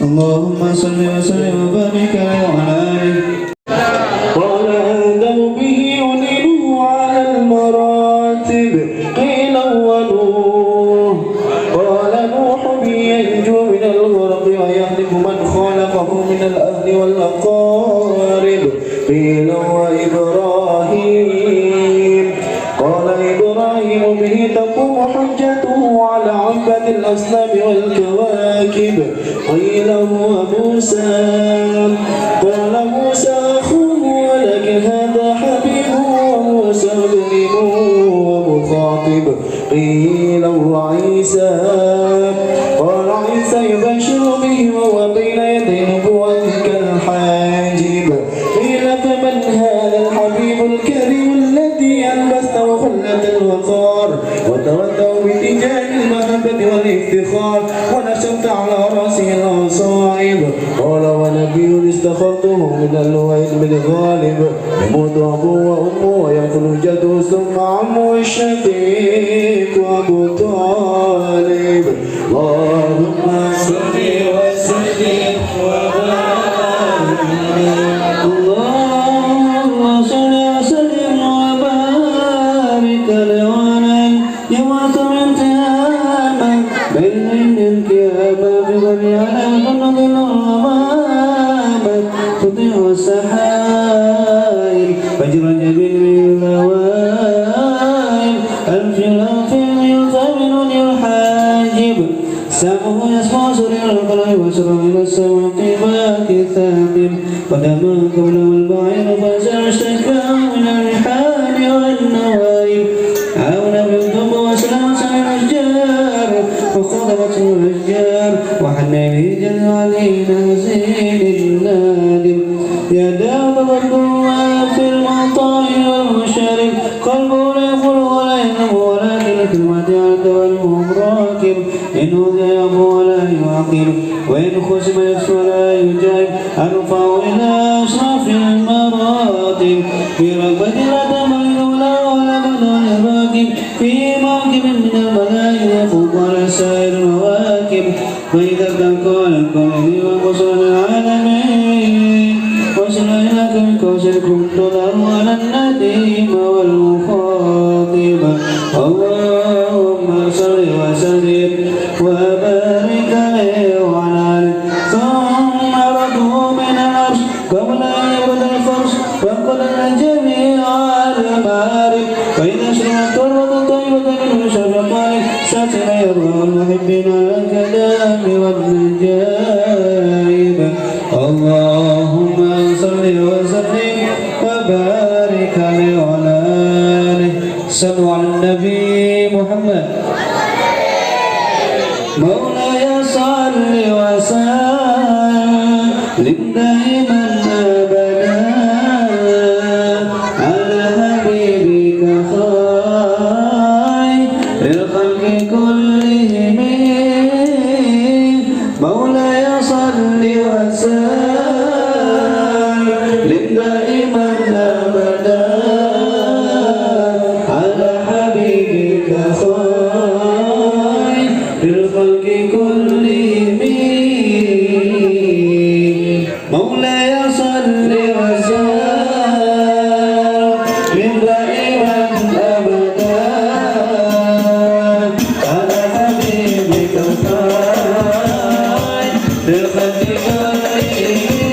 Allahumma salli wa sallim wa barik alaihi. Qala Adam bihi unilu ala al-maratib qila wa Nuh qala Nuh bi yanju min والأقارب قيل وإبراهيم قال إبراهيم به تقوم حجته على عبد الأصنام والكواكب قيل هو موسى قال موسى أخوه ولكن هذا حبيبه وموسى كليم ومخاطب قيل هو عيسى قال عيسى يبشر به وهو بين يدي نبوة كالحاجب قيل فمن هذا الحبيب الكريم الذي ألبسته خلة الوقار وتودع باتجاه المحبة والافتخار ونشرت على رأسه الأصائب قال ونبي استخرته من العلم الغالب يموت أبوه وأمه ويأكل جده ثم عمه الشقيق أبو طالب اللهم صل وسلم وبارك اللهم صل وسلم وبارك على يوم تمتاما بين الكيامة في ضريعنا فنضل الغمامة تطيع السحائر فجر جبين من الهوائل الفلافل يثمن الحاجب سامه يسمع سرير القلب وسر إلى السماء باك ثاقب قدما قوله البعير فزع اشتكى من الرحال والنوائب عاون بالضب وسلم سعي الأشجار وخضرته الأشجار وحن إليه جل علينا زين النادم يا داب الضوء في المطاعم والمشارب قلبه لا يقول ولا ينام ولكن كلمة عند والمهم راكب إنه ذهب ولا يعقل وإن خصم يكسو ولا يجاب أرفع إلى أشرف المراتب في رغبة لا تمرد ولا بدون راكب في موكب من الملائكة يفوق على سائر المواكب وإذا تقال القلب وقصر العالمين وصل إلى كوكب كنت له على النديم والمخاطب اللهم صل وسلم وبارك عليه وعلى آله ثم رده من العرش قبل أن يبدأ الفرش وقل جميع المعارف فإذا شرعت التربة طيبة من شر الطالب ساتر يرضى المحبين على الكلام والنجائب اللهم صل وسلم وبارك عليه وعلى آله صلوا على النبي محمد مولاي صل وسلم دائما أبدا على حبيبك خير الخلق كلهم مولاي صل وسلم دائما أبدا على حبيبك خير الخلق كلهم مولاي صل وسلم دائما أبدا على حبيبك خير الخلق كلهم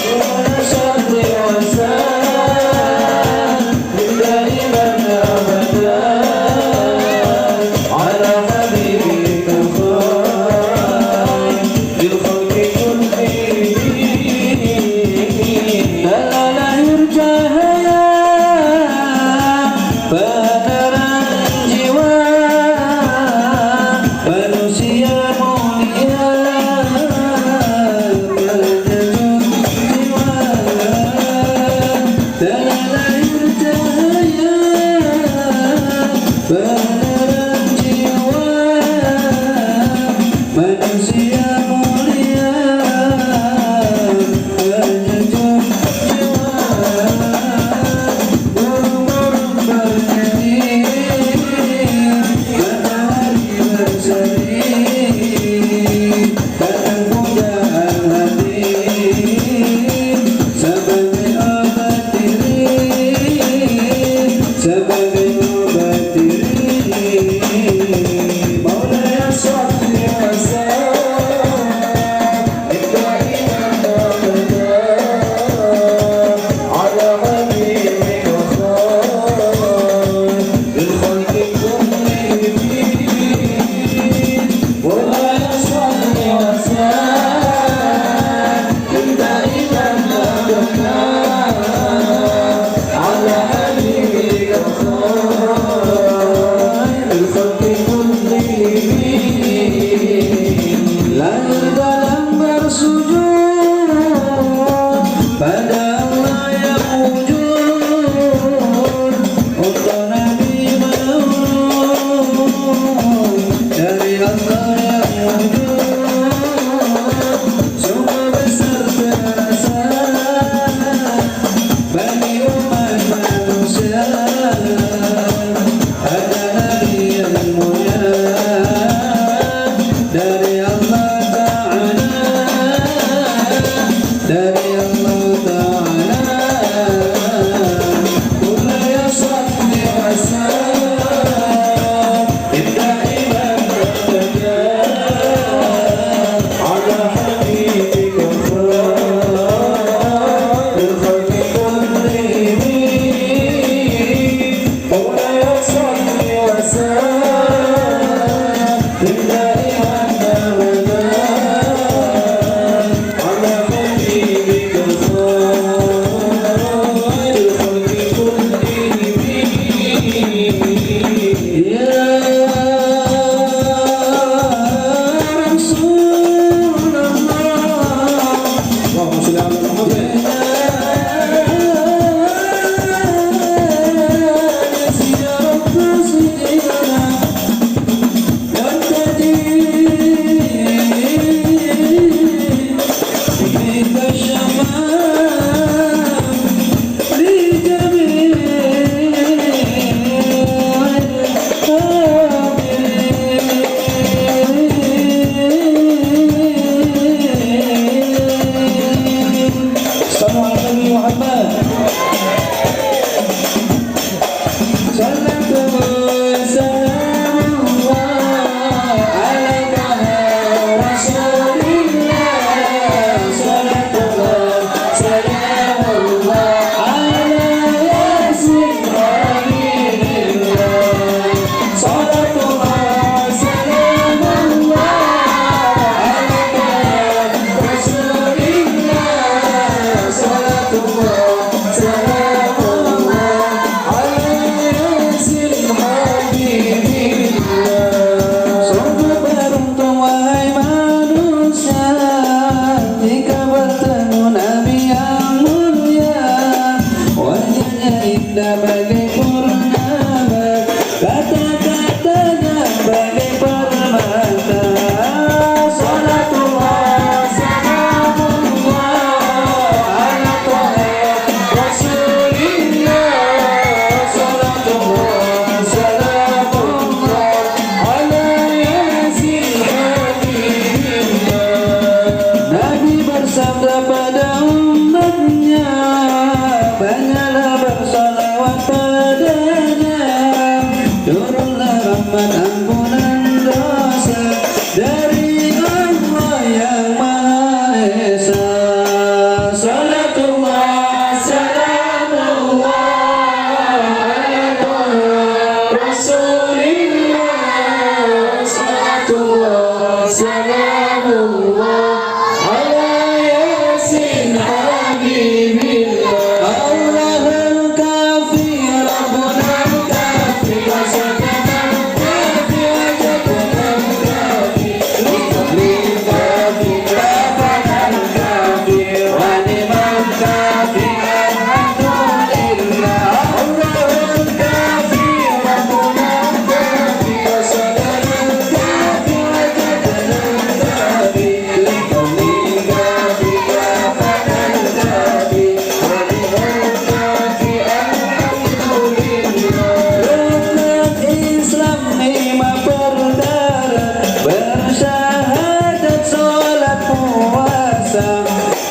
مولاي صل وسلم دائما أبدا على حبيبك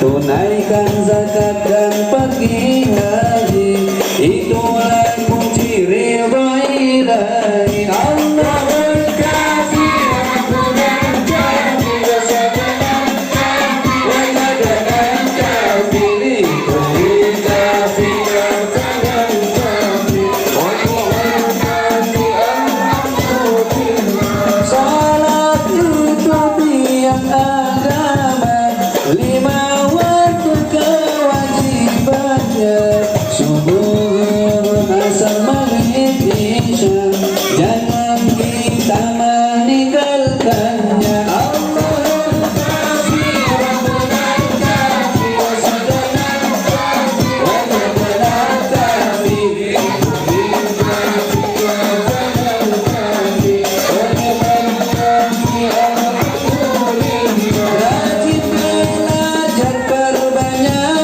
tunaikan zakat dan pergi haji, itulah kunci ridha ilahi. Allahul kafi Rabbunal kafi wa sadanal kafi wa sadanal kafi likulli kafi wa sadanal kafi Allahul kafi alhamdulillah. Salat itu tiap agama, lima subuh, asar, maghrib, isya, jangan kita meninggalkannya. Allahul kafi Rabbunal kafi wa sadanal kafi wa sadanal kafi likulli kafi wa sadanal kafi wa liman kafi alhamdulillah. Rajin belajar, perbanyak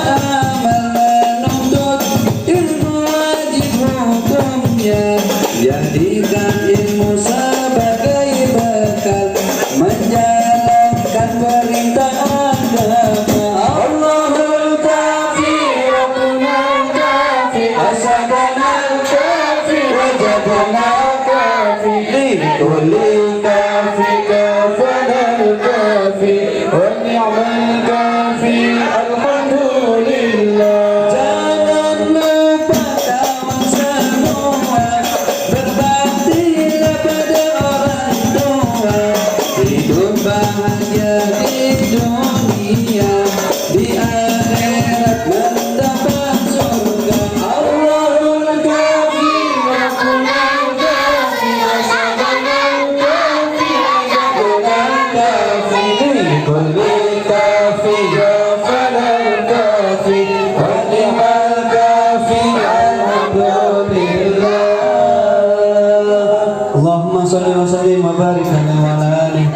jadikan ilmu sebagai bekal menjalankan perintah agama. Allahul kafi Rabbunal kafi asadanal kafi wajadanal kafi likulli kafi kafanal kafi wa ni'mal kafi alhamdulillah. Berbaktilah pada orang tua, الكافي فلا الكافي ونعم الكافي الحمد لله. اللهم صل وسلم وبارك عليه وعلى آله.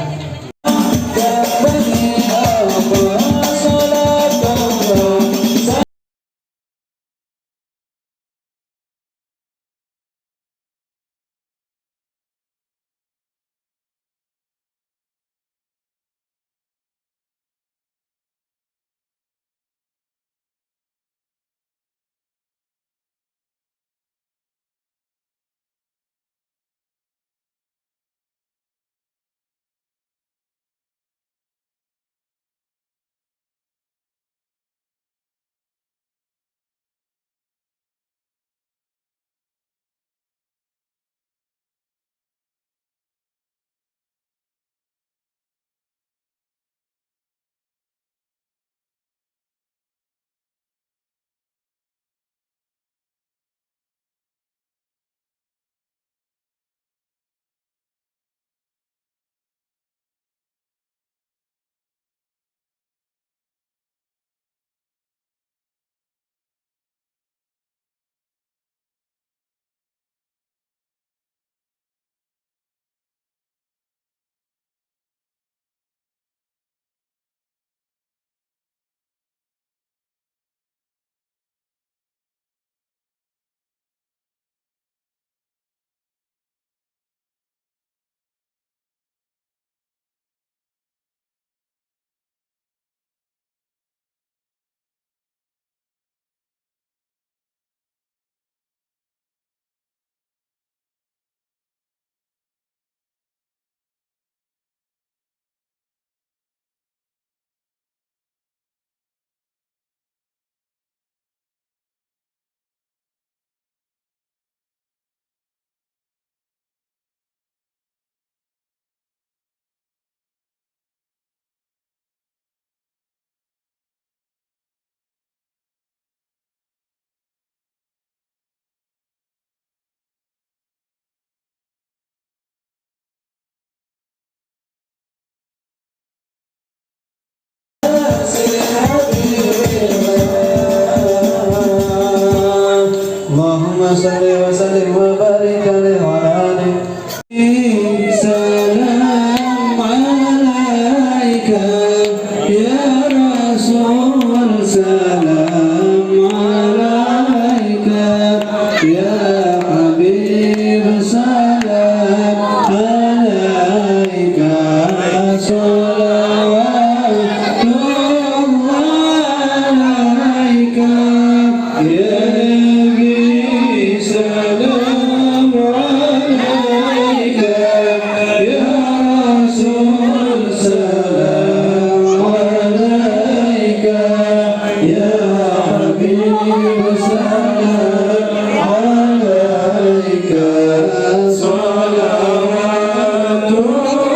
اللهم صل وسلم وبارك عليه وعلى آله. سلام عليك يا رسول سلام عليك يا حبيب سلام عليك صلوات الله عليك يا صلوات الله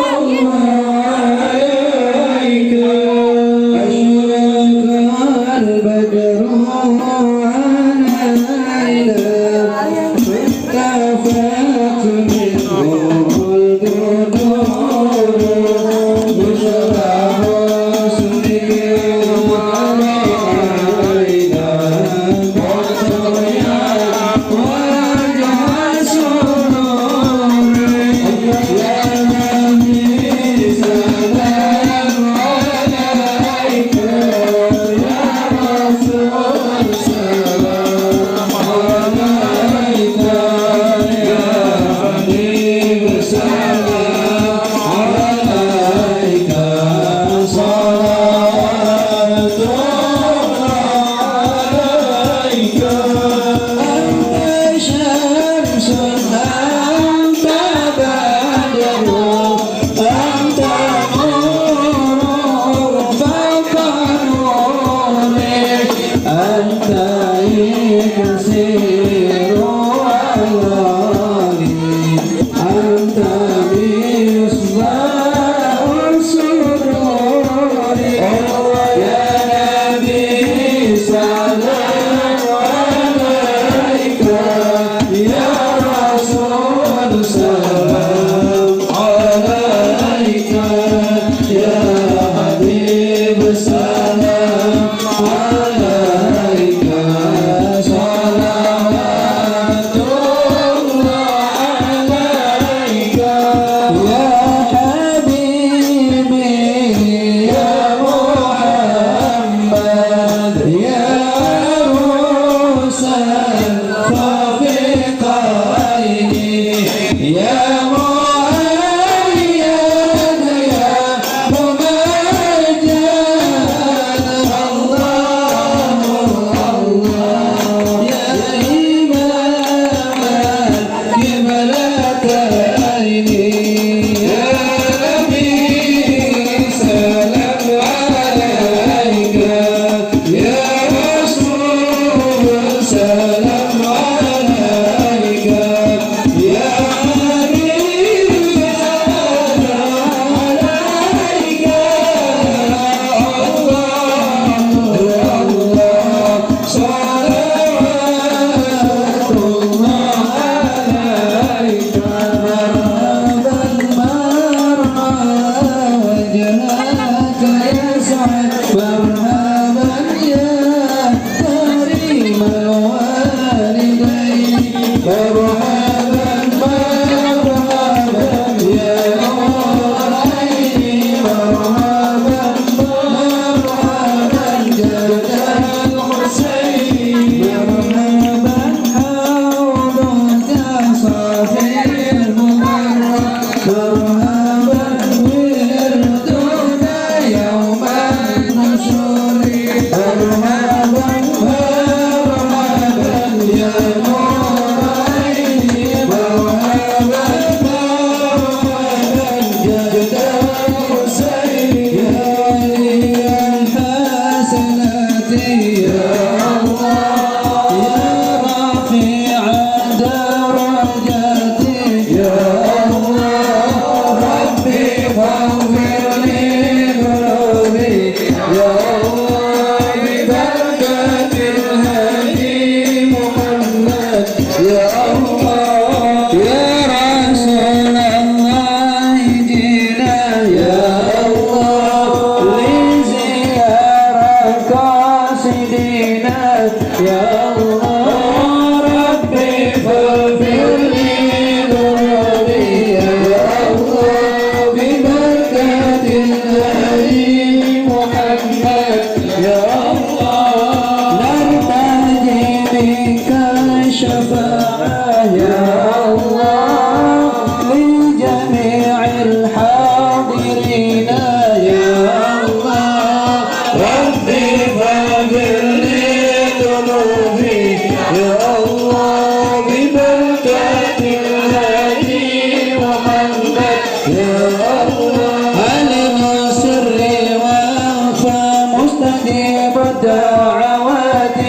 عالم السر وأخفى مستجيب الدعوات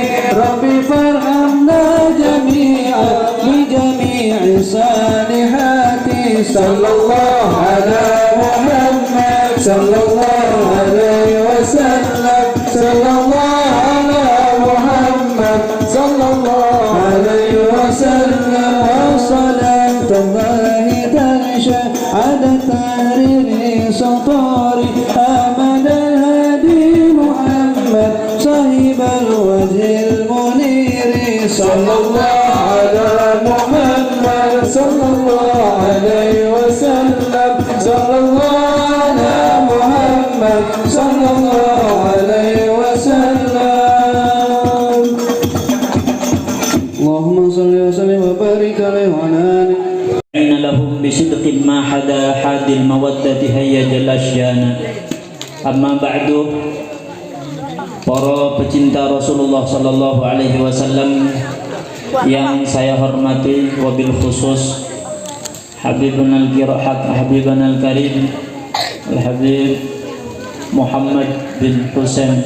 ربي فارحمنا جميعا بجميع الصالحات صلى الله على محمد صلى الله عليه وسلم صلى الله على محمد صلى الله عليه وسلم وصلاة الله تنشأ على تحرير سطور أحمد الهادي محمد صاحب الوجه المنير صلى الله على محمد صلى الله عليه وسلم صلى الله على محمد صلى الله عليه وسلم اللهم صل وسلم وبارك عليه وعلى آله إن لهم بصدق ما حدا حاد المودة هيج الأشيان. Amma ba'du, para pecinta Rasulullah Sallallahu Alaihi Wasallam yang saya hormati, wabil khusus Habibun al-Karim Al-Habib Muhammad bin Husain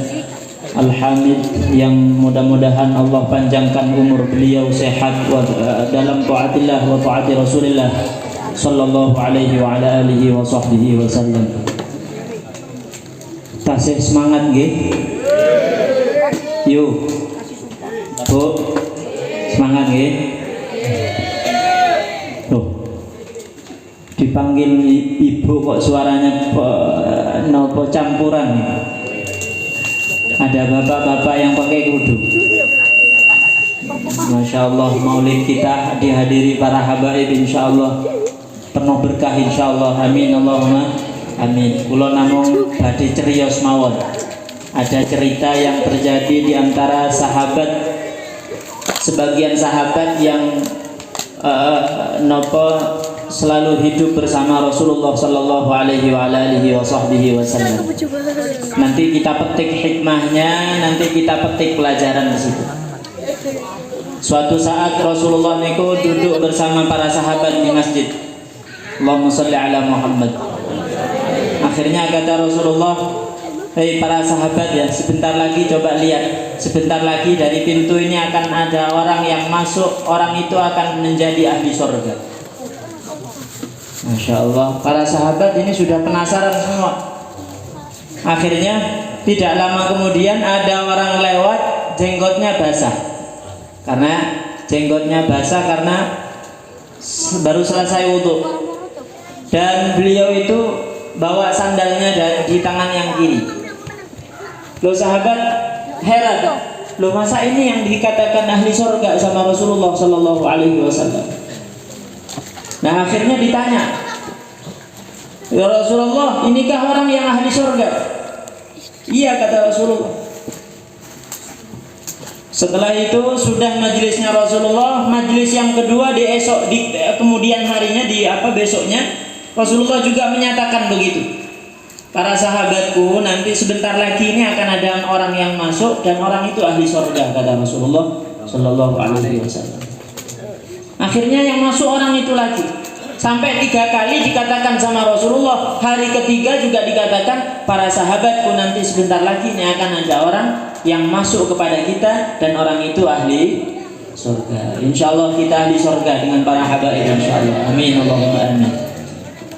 Al-Hamid, yang mudah-mudahan Allah panjangkan umur beliau, sehat dalam taatillah wa taati Rasulillah Sallallahu Alaihi wa ala alihi wa sahbihi wasallam. Tasih semangat nggih. Yuk. Bu. Semangat nggih. Tuh. Dipanggil ibu kok suaranya nopo campuran. Ada bapak-bapak yang pakai kerudung. Masya Allah, maulid kita dihadiri para habaib, insya Allah penuh berkah, insya Allah. Amin Allahumma amin. Kula namung badhe ceriyos mawon. Ada cerita yang terjadi di antara sahabat, sebagian sahabat yang selalu hidup bersama Rasulullah Sallallahu Alaihi Wasallam. Nanti kita petik hikmahnya, nanti kita petik pelajaran di situ. Suatu saat Rasulullah niku duduk bersama para sahabat di masjid. Allahumma sholli ala Muhammad. Akhirnya kata Rasulullah, hei para sahabat ya, sebentar lagi coba lihat, sebentar lagi dari pintu ini akan ada orang yang masuk, orang itu akan menjadi ahli surga. Masya Allah, para sahabat ini sudah penasaran semua. Akhirnya tidak lama kemudian ada orang lewat, jenggotnya basah. Karena jenggotnya basah karena baru selesai wudhu. Dan beliau itu bawa sandalnya di tangan yang kiri. Loh sahabat heran, loh masa ini yang dikatakan ahli surga sama Rasulullah Sallallahu Alaihi Wasallam. Nah akhirnya ditanya, ya Rasulullah, inikah orang yang ahli surga? Iya kata Rasulullah. Setelah itu sudah majelisnya Rasulullah, majelis yang kedua di kemudian harinya besoknya Rasulullah juga menyatakan begitu. Para sahabatku, nanti sebentar lagi ini akan ada orang yang masuk dan orang itu ahli surga kata Rasulullah Sallallahu Alaihi Wasallam. Akhirnya yang masuk orang itu lagi. Sampai 3 kali dikatakan sama Rasulullah. Hari ketiga juga dikatakan, para sahabatku nanti sebentar lagi ini akan ada orang yang masuk kepada kita dan orang itu ahli surga. Insya Allah kita ahli surga dengan para habaib, insya Allah. Amin Allahumma amin.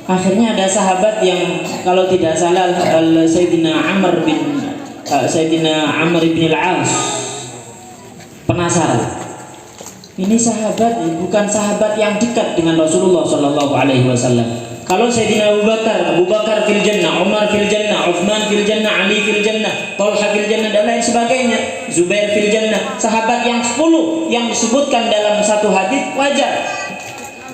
Akhirnya ada sahabat yang kalau tidak salah Sayyidina Amr bin Al-As penasaran. Ini sahabat bukan sahabat yang dekat dengan Rasulullah Sallallahu Alaihi Wasallam. Kalau Sayyidina Abu Bakar fil jannah, Umar fil jannah, Uthman fil jannah, Ali fil jannah, Talha fil jannah dan lain sebagainya, Zubair fil jannah, sahabat yang 10 yang disebutkan dalam satu hadis wajar.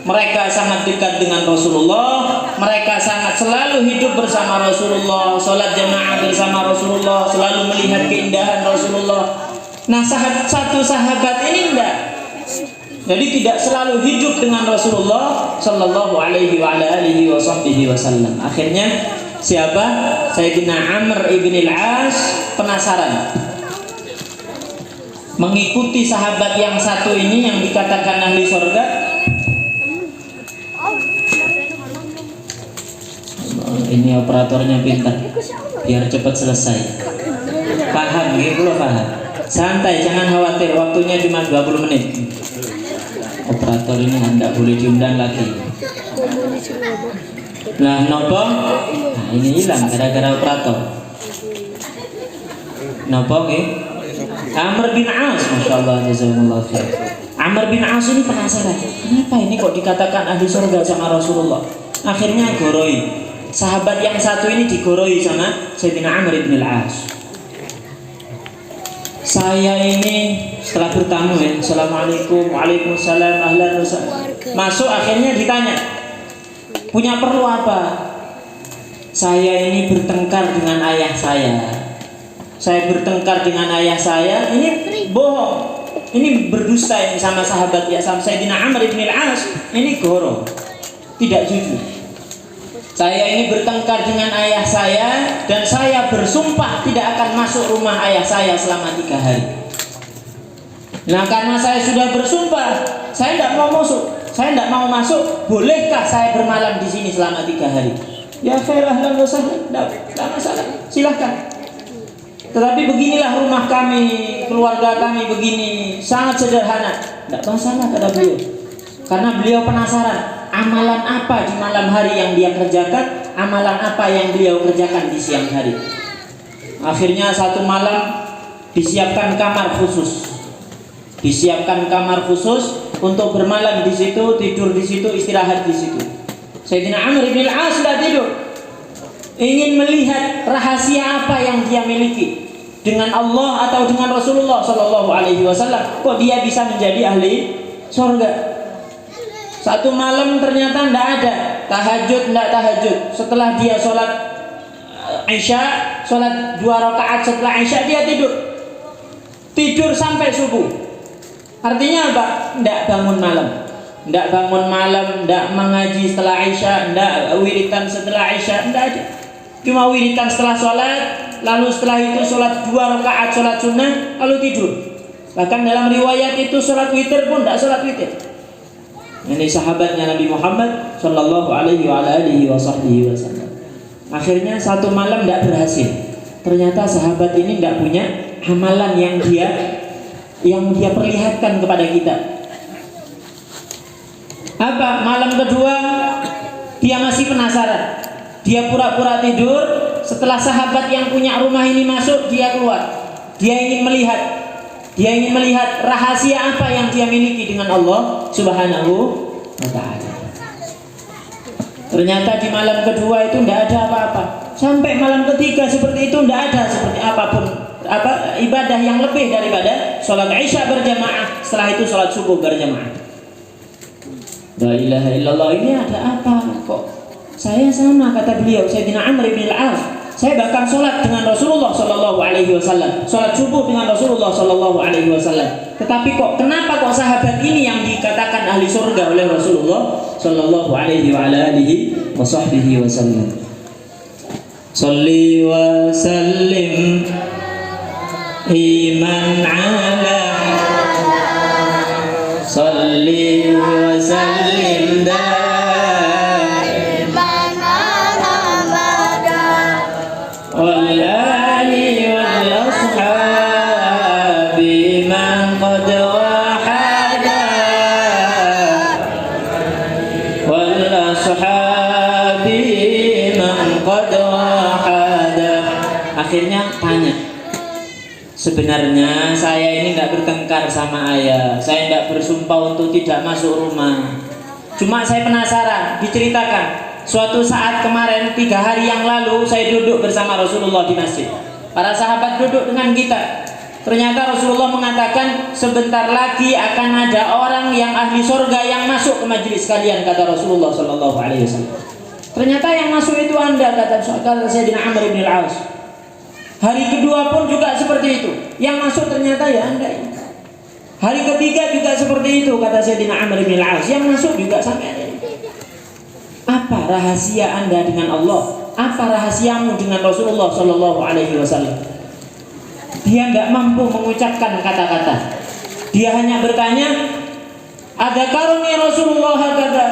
Mereka sangat dekat dengan Rasulullah, mereka sangat selalu hidup bersama Rasulullah, sholat jamaah bersama Rasulullah, selalu melihat keindahan Rasulullah. Nah satu sahabat ini enggak, jadi tidak selalu hidup dengan Rasulullah Sallallahu Alaihi Wasallam. Akhirnya siapa? Sayyidina Amr ibn Al-As penasaran, mengikuti sahabat yang satu ini yang dikatakan ahli surga. ini operatornya pintar, biar cepat selesai. Paham, gitu loh, paham. Santai, jangan khawatir, waktunya cuma 20 menit. Operator ini tidak boleh diundang lagi. Nah, nopo? Nah, ini hilang gara-gara operator. Nopo, Amr bin As, Masya Allah, jazakumullah khair. Amr bin As ini penasaran, kenapa ini kok dikatakan ahli surga sama Rasulullah? Akhirnya goroi. Sahabat yang satu ini digoroi sama Sayyidina Amr bin As. Saya ini setelah bertamu ya, Assalamualaikum, Waalaikumsalam, ahlan wa sahlan. Masuk akhirnya ditanya, punya perlu apa? Saya ini bertengkar dengan ayah saya. Saya bertengkar dengan ayah saya. Ini bohong. Ini berdusta ini sama sahabat ya, sama Sayyidina Amr bin As. Ini goro, tidak jujur. Saya ini bertengkar dengan ayah saya dan saya bersumpah tidak akan masuk rumah ayah saya selama 3 hari. Nah, karena saya sudah bersumpah, saya tidak mau masuk. Saya tidak mau masuk. Bolehkah saya bermalam di sini selama 3 hari? Ya khair, ahlan wa sahlan, tidak masalah. Silahkan. Tetapi beginilah rumah kami, keluarga kami begini, sangat sederhana. Tidak masalah, kata beliau. Karena beliau penasaran, amalan apa di malam hari yang dia kerjakan, amalan apa yang beliau kerjakan di siang hari. Akhirnya satu malam disiapkan kamar khusus. Disiapkan kamar khusus untuk bermalam di situ, tidur di situ, istirahat di situ. Sayyidina Amr bin As sudah tidur, ingin melihat rahasia apa yang dia miliki dengan Allah atau dengan Rasulullah Shallallahu Alaihi Wasallam. Kok dia bisa menjadi ahli surga? Satu malam ternyata tidak ada tahajud, tidak tahajud. Setelah dia sholat Isya, sholat 2 rakaat setelah Isya, dia tidur sampai subuh. Artinya apa? Tidak bangun malam. Tidak bangun malam, tidak mengaji setelah Isya, tidak wiritan setelah Isya, tidak ada. Cuma wiritan setelah sholat, lalu setelah itu sholat 2 rakaat sholat sunnah, lalu tidur. Bahkan dalam riwayat itu sholat witir pun tidak sholat witir. Ini sahabatnya Nabi Muhammad Sallallahu Alaihi Wasallam. Akhirnya satu malam tidak berhasil. Ternyata sahabat ini tidak punya amalan yang dia perlihatkan kepada kita. Apa? Malam kedua dia masih penasaran. Dia pura-pura tidur. Setelah sahabat yang punya rumah ini masuk, dia keluar. Dia ingin melihat. Dia ingin melihat rahasia apa yang dia miliki dengan Allah Subhanahu wa ta'ala. Ternyata di malam kedua itu tidak ada apa-apa. Sampai malam ketiga seperti itu tidak ada seperti apapun ibadah yang lebih daripada sholat Isya berjamaah. Setelah itu sholat subuh berjamaah. La ilaha illallah, ini ada apa kok? Saya sama, kata beliau, Sayyidina Amr bin As. Saya bahkan sholat dengan Rasulullah Sallallahu Alaihi Wasallam, sholat subuh dengan Rasulullah Sallallahu Alaihi Wasallam. Tetapi kenapa sahabat ini yang dikatakan ahli surga oleh Rasulullah Sallallahu Alaihi Wasallam? Salli wa sallim iman ala, salli wa sallim Akhirnya tanya, sebenarnya saya ini tidak bertengkar sama ayah, saya tidak bersumpah untuk tidak masuk rumah. Cuma saya penasaran, diceritakan suatu saat kemarin 3 hari yang lalu saya duduk bersama Rasulullah di masjid. Para sahabat duduk dengan kita. Ternyata Rasulullah mengatakan sebentar lagi akan ada orang yang ahli surga yang masuk ke majelis kalian, kata Rasulullah Sallallahu Alaihi Wasallam. Ternyata yang masuk itu Anda, kata Sayyidina Amr bin As. Hari kedua pun juga seperti itu. Yang masuk ternyata ya Anda. Hari ketiga juga seperti itu, kata Sayyidina Amr bin As. Yang masuk juga sampai ada. Apa rahasia Anda dengan Allah? Apa rahasiamu dengan Rasulullah Sallallahu Alaihi Wasallam? Dia tidak mampu mengucapkan kata-kata. Dia hanya bertanya, ada karuni Rasulullah kata,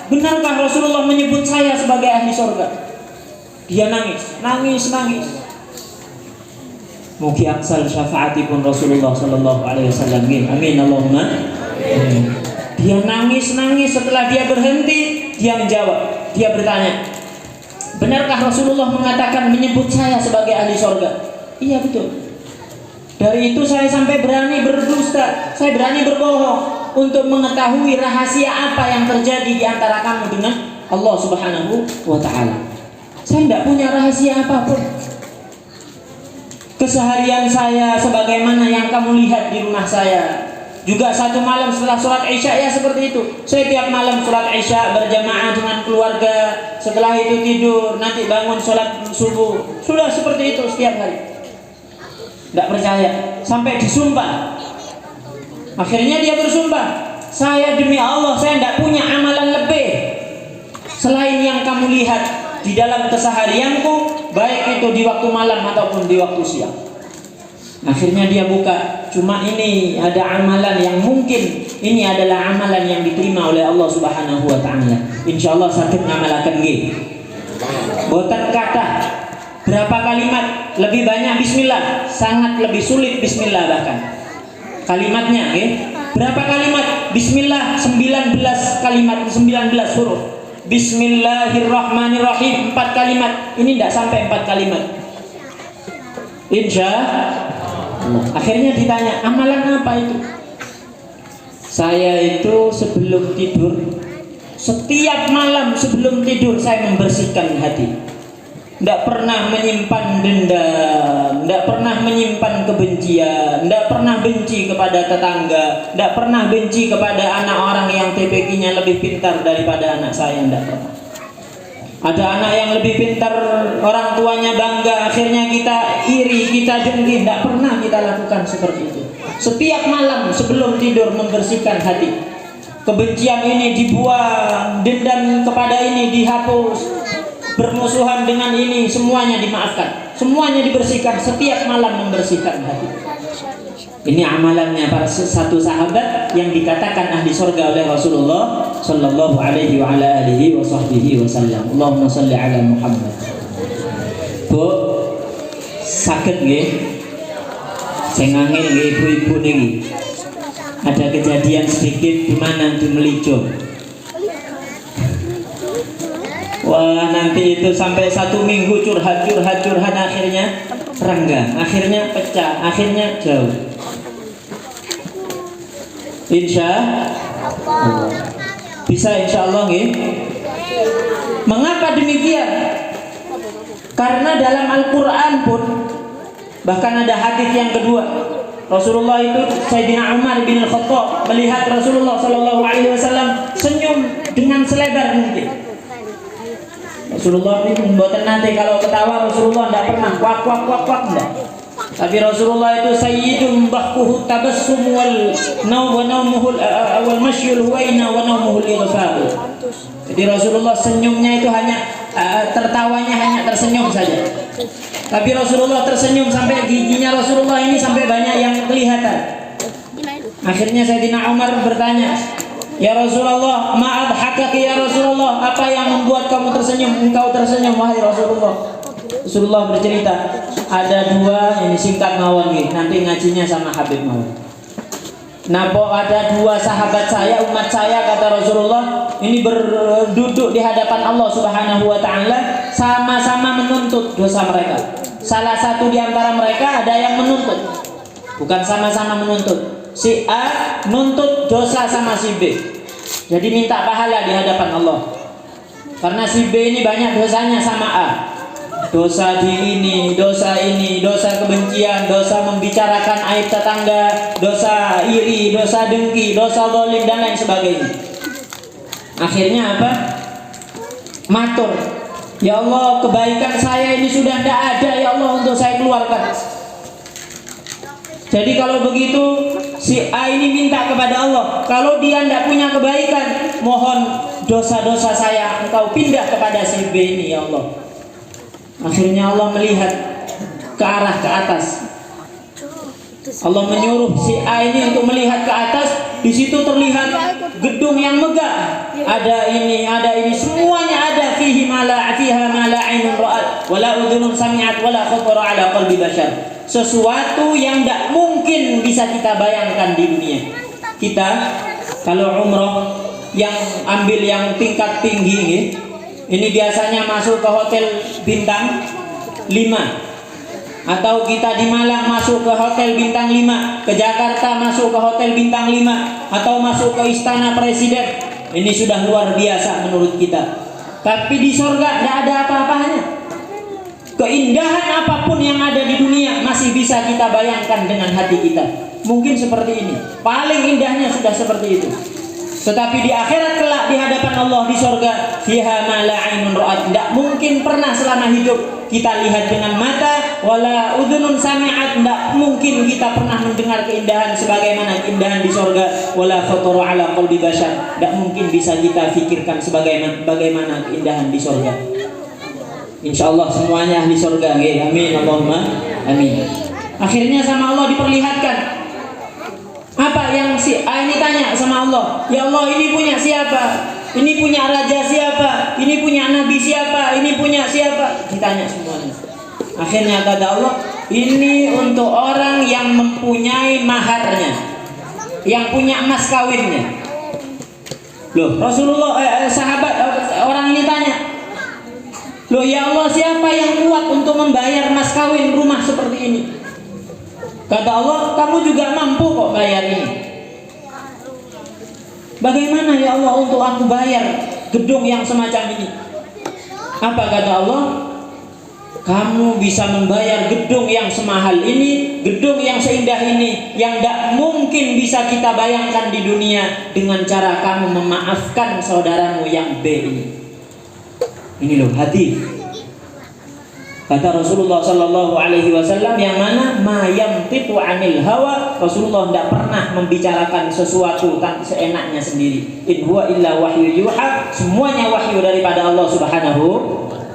benarkah Rasulullah menyebut saya sebagai ahli surga? Dia nangis. Mugi aksal syafaatipun Rasulullah sallallahu alaihi wasallam. Amin Allahumma. Dia nangis. Setelah dia berhenti, dia menjawab. Dia bertanya, benarkah Rasulullah mengatakan menyebut saya sebagai ahli surga? Iya, betul. Dari itu saya sampai berani berdusta, saya berani berbohong untuk mengetahui rahasia apa yang terjadi di antara kamu dengan Allah Subhanahu wa ta'ala. Saya tidak punya rahasia apapun. Keseharian saya sebagaimana yang kamu lihat di rumah saya. Juga satu malam setelah sholat Isya ya seperti itu. Saya tiap malam sholat Isya berjamaah dengan keluarga. Setelah itu tidur, nanti bangun sholat subuh. Sudah seperti itu setiap hari. Tidak percaya, sampai disumpah. Akhirnya dia bersumpah, saya demi Allah saya tidak punya amalan lebih selain yang kamu lihat di dalam keseharianku, baik itu di waktu malam ataupun di waktu siang. Akhirnya dia buka, cuma ini ada amalan yang mungkin ini adalah amalan yang diterima oleh Allah Subhanahu wa ta'ala. Insyaallah sakit ngamalakan nggih. Boten kata berapa kalimat, lebih banyak bismillah, sangat lebih sulit bismillah bahkan kalimatnya, berapa kalimat bismillah? 19 kalimat, 19 huruf. Bismillahirrahmanirrahim 4 kalimat, ini tidak sampai 4 kalimat. Insya Allah. Akhirnya ditanya, amalan apa itu? Saya itu sebelum tidur, setiap malam sebelum tidur saya membersihkan hati. Tidak pernah menyimpan dendam, tidak pernah menyimpan kebencian, tidak pernah benci kepada tetangga, tidak pernah benci kepada anak orang yang TPQ-nya lebih pintar daripada anak saya, tidak pernah. Ada anak yang lebih pintar, orang tuanya bangga, akhirnya kita iri, kita dengki. Tidak pernah kita lakukan seperti itu. Setiap malam sebelum tidur membersihkan hati. Kebencian ini dibuang, dendam kepada ini dihapus, bermusuhan dengan ini semuanya dimaafkan, semuanya dibersihkan. Setiap malam membersihkan hati. Ini amalannya para satu sahabat yang dikatakan ahli surga oleh Rasulullah sallallahu alaihi wa ala alihi wa sahbihi wasallam. Allahumma shalli ala Muhammad. Bu, sakit nggih? Sing angel nggih ibu-ibu niki. Ada kejadian sedikit di mana di Melijo. Wah, nanti itu sampai 1 minggu curhat akhirnya renggang, akhirnya pecah, akhirnya jauh. Insya Allah. Bisa insya Allah nggih. Mengapa demikian? Karena dalam Al-Quran pun bahkan ada hadis yang kedua. Rasulullah itu Sayyidina Umar bin Al-Khattab melihat Rasulullah sallallahu alaihi wasallam senyum dengan selebar mungkin. Rasulullah itu membuat nanti kalau ketawa Rasulullah tidak pernah kuak enggak. Tapi Rasulullah itu sayyidun bahkuhu tabassum wal naumuhul wal mashyul huwaina wa naumuhul ighfar. Jadi Rasulullah senyumnya itu hanya tertawanya hanya tersenyum saja. Tapi Rasulullah tersenyum sampai giginya Rasulullah ini sampai banyak yang kelihatan. Akhirnya Sayyidina Umar bertanya, ya Rasulullah, ma'adhakaki ya Rasulullah, apa yang membuat kamu tersenyum? Engkau tersenyum wahai Rasulullah. Rasulullah bercerita, ada 2, ini singkat mawon nih, nanti ngajinya sama Habib mawon. Napa ada 2 sahabat saya, umat saya, kata Rasulullah, ini berduduk di hadapan Allah Subhanahu wa ta'ala, sama-sama menuntut dosa mereka. Salah satu di antara mereka ada yang menuntut, bukan sama-sama menuntut. Si A nuntut dosa sama si B, jadi minta pahala di hadapan Allah. Karena si B ini banyak dosanya sama A. Dosa ini, dosa kebencian, dosa membicarakan aib tetangga, dosa iri, dosa dengki, dosa zalim dan lain sebagainya. Akhirnya apa? Matur, ya Allah, kebaikan saya ini sudah tidak ada ya Allah untuk saya keluarkan. Jadi kalau begitu si A ini minta kepada Allah, kalau dia tidak punya kebaikan, mohon dosa-dosa saya engkau pindah kepada si B ini ya Allah. Akhirnya Allah melihat ke arah ke atas. Allah menyuruh si A ini untuk melihat ke atas. Di situ terlihat gedung yang megah. Ada ini, semuanya ada. Fiha ma la 'ainun ra'at wala udhunun sami'at wala khatara ala qalbi bashar. Sesuatu yang tidak mungkin bisa kita bayangkan di dunia. Kita kalau umroh yang ambil yang tingkat tinggi ini biasanya masuk ke hotel bintang 5, atau kita di Malang masuk ke hotel bintang 5, ke Jakarta masuk ke hotel bintang 5, atau masuk ke istana presiden. Ini sudah luar biasa menurut kita. Tapi di surga tidak ada apa-apanya. Keindahan apapun yang ada di dunia masih bisa kita bayangkan dengan hati kita. Mungkin seperti ini. Paling indahnya sudah seperti itu. Tetapi di akhirat kelak di hadapan Allah di surga, fiha ma la 'ainun ra'at, tidak mungkin pernah selama hidup kita lihat dengan mata, wala udhunun sami'at, tidak mungkin kita pernah mendengar keindahan sebagaimana keindahan di surga, wala khatara ala qalbi bashar, tidak mungkin bisa kita fikirkan bagaimana keindahan di surga. Insyaallah semuanya ahli surga. Amin Allahumma amin. Akhirnya sama Allah diperlihatkan apa yang ini tanya sama Allah, ya Allah ini punya siapa? Ini punya raja siapa? Ini punya nabi siapa? Ini punya siapa? Ditanya semuanya. Akhirnya kata Allah, ini untuk orang yang mempunyai maharnya, yang punya emas kawinnya. Loh, Rasulullah sahabat orang ini tanya, loh ya Allah siapa yang kuat untuk membayar mas kawin rumah seperti ini? Kata Allah, kamu juga mampu kok bayar ini. Bagaimana ya Allah untuk aku bayar gedung yang semacam ini? Apa kata Allah? Kamu bisa membayar gedung yang semahal ini, gedung yang seindah ini, yang tidak mungkin bisa kita bayangkan di dunia, dengan cara kamu memaafkan saudaramu yang B ini. Ini loh hadis. Kata Rasulullah Sallallahu Alaihi Wasallam yang mana ma yantiqu anil hawa, Rasulullah tidak pernah membicarakan sesuatu seenaknya sendiri. In huwa illa wahyu yuha, semuanya wahyu daripada Allah Subhanahu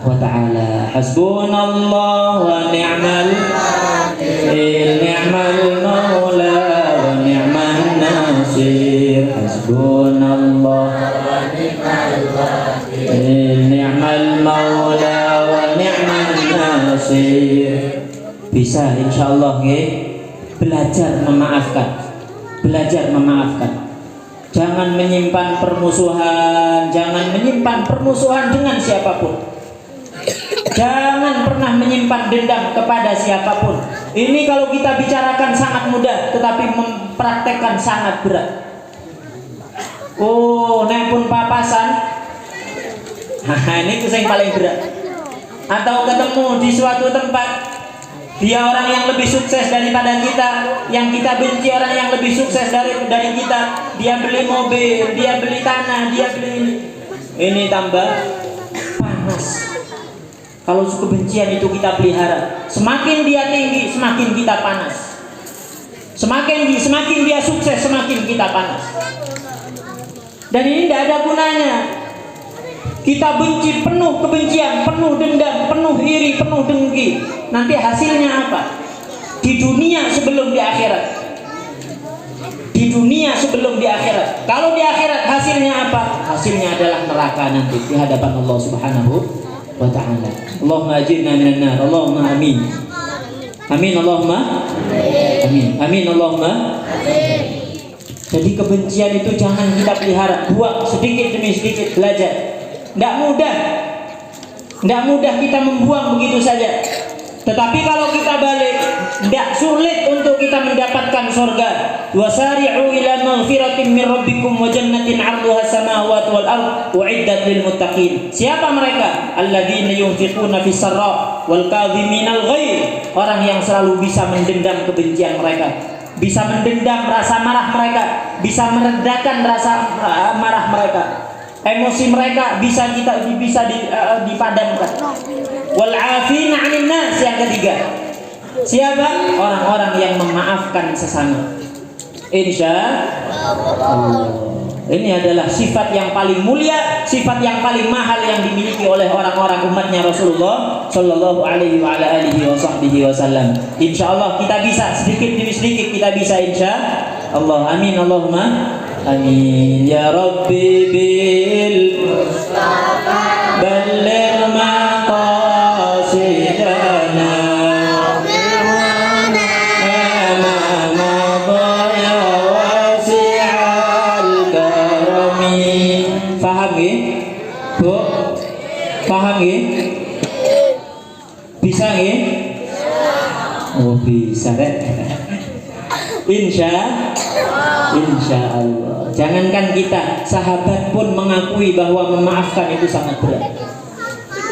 wa Ta'ala. Hasbunallah wa ni'mal wakil, ni'mal maula wa ni'man nasir. Hasbunallah wa ni'mal wakil, ni'mal maula wa ni'man nasir. Bisa insyaallah belajar memaafkan. Belajar memaafkan. Jangan menyimpan permusuhan, jangan menyimpan permusuhan dengan siapapun. Jangan pernah menyimpan dendam kepada siapapun. Ini kalau kita bicarakan sangat mudah, tetapi mempraktekkan sangat berat. Oh, nepun papasan. Ini yang paling berat. Atau ketemu di suatu tempat, dia orang yang lebih sukses daripada kita, yang kita benci orang yang lebih sukses dari kita. Dia beli mobil, dia beli tanah, dia beli ini tambah panas. Kalau kebencian itu kita pelihara, semakin dia tinggi, semakin kita panas. Semakin dia sukses, semakin kita panas. Dan ini tidak ada gunanya. Kita benci, penuh kebencian, penuh dendam, penuh iri, penuh dengki. Nanti hasilnya apa? Di dunia sebelum di akhirat. Di dunia sebelum di akhirat. Kalau di akhirat hasilnya apa? Hasilnya adalah neraka nanti di hadapan Allah Subhanahu wa Ta'ala. Allahumma ajirna minan nar. Allahumma amin. Amin Allahumma amin. Amin Allahumma amin. Jadi kebencian itu jangan kita pelihara, buang sedikit demi sedikit, belajar. Tidak mudah kita membuang begitu saja. Tetapi kalau kita balik, tidak sulit untuk kita mendapatkan surga. Wasari'u ila maghfiratin min rabbikum wa jannatin 'arduha as-samawati wal ard u'iddat lil muttaqin. Siapa mereka? Alladzina yunfiquna fis sarra wal kadhiminal ghaidh. Orang yang selalu bisa mendendam kebencian mereka, bisa mendendam rasa marah mereka, bisa meredakan rasa marah mereka. Emosi mereka bisa dipadamkan. Wal 'afina 'anil nas, yang ketiga. Siapa? Orang-orang yang memaafkan sesama. Insyaallah. Ini adalah sifat yang paling mulia, sifat yang paling mahal yang dimiliki oleh orang-orang umatnya Rasulullah Sallallahu Alaihi Wasallam. Insyaallah kita bisa, sedikit demi sedikit kita bisa, insyaallah. Amin Allahumma amin. Ya Rabbi bil Mustafa balligh maqasid Bisa nggih? Oh bisa deh. Insya Allah. Jangankan kita, sahabat pun mengakui bahwa memaafkan itu sangat berat.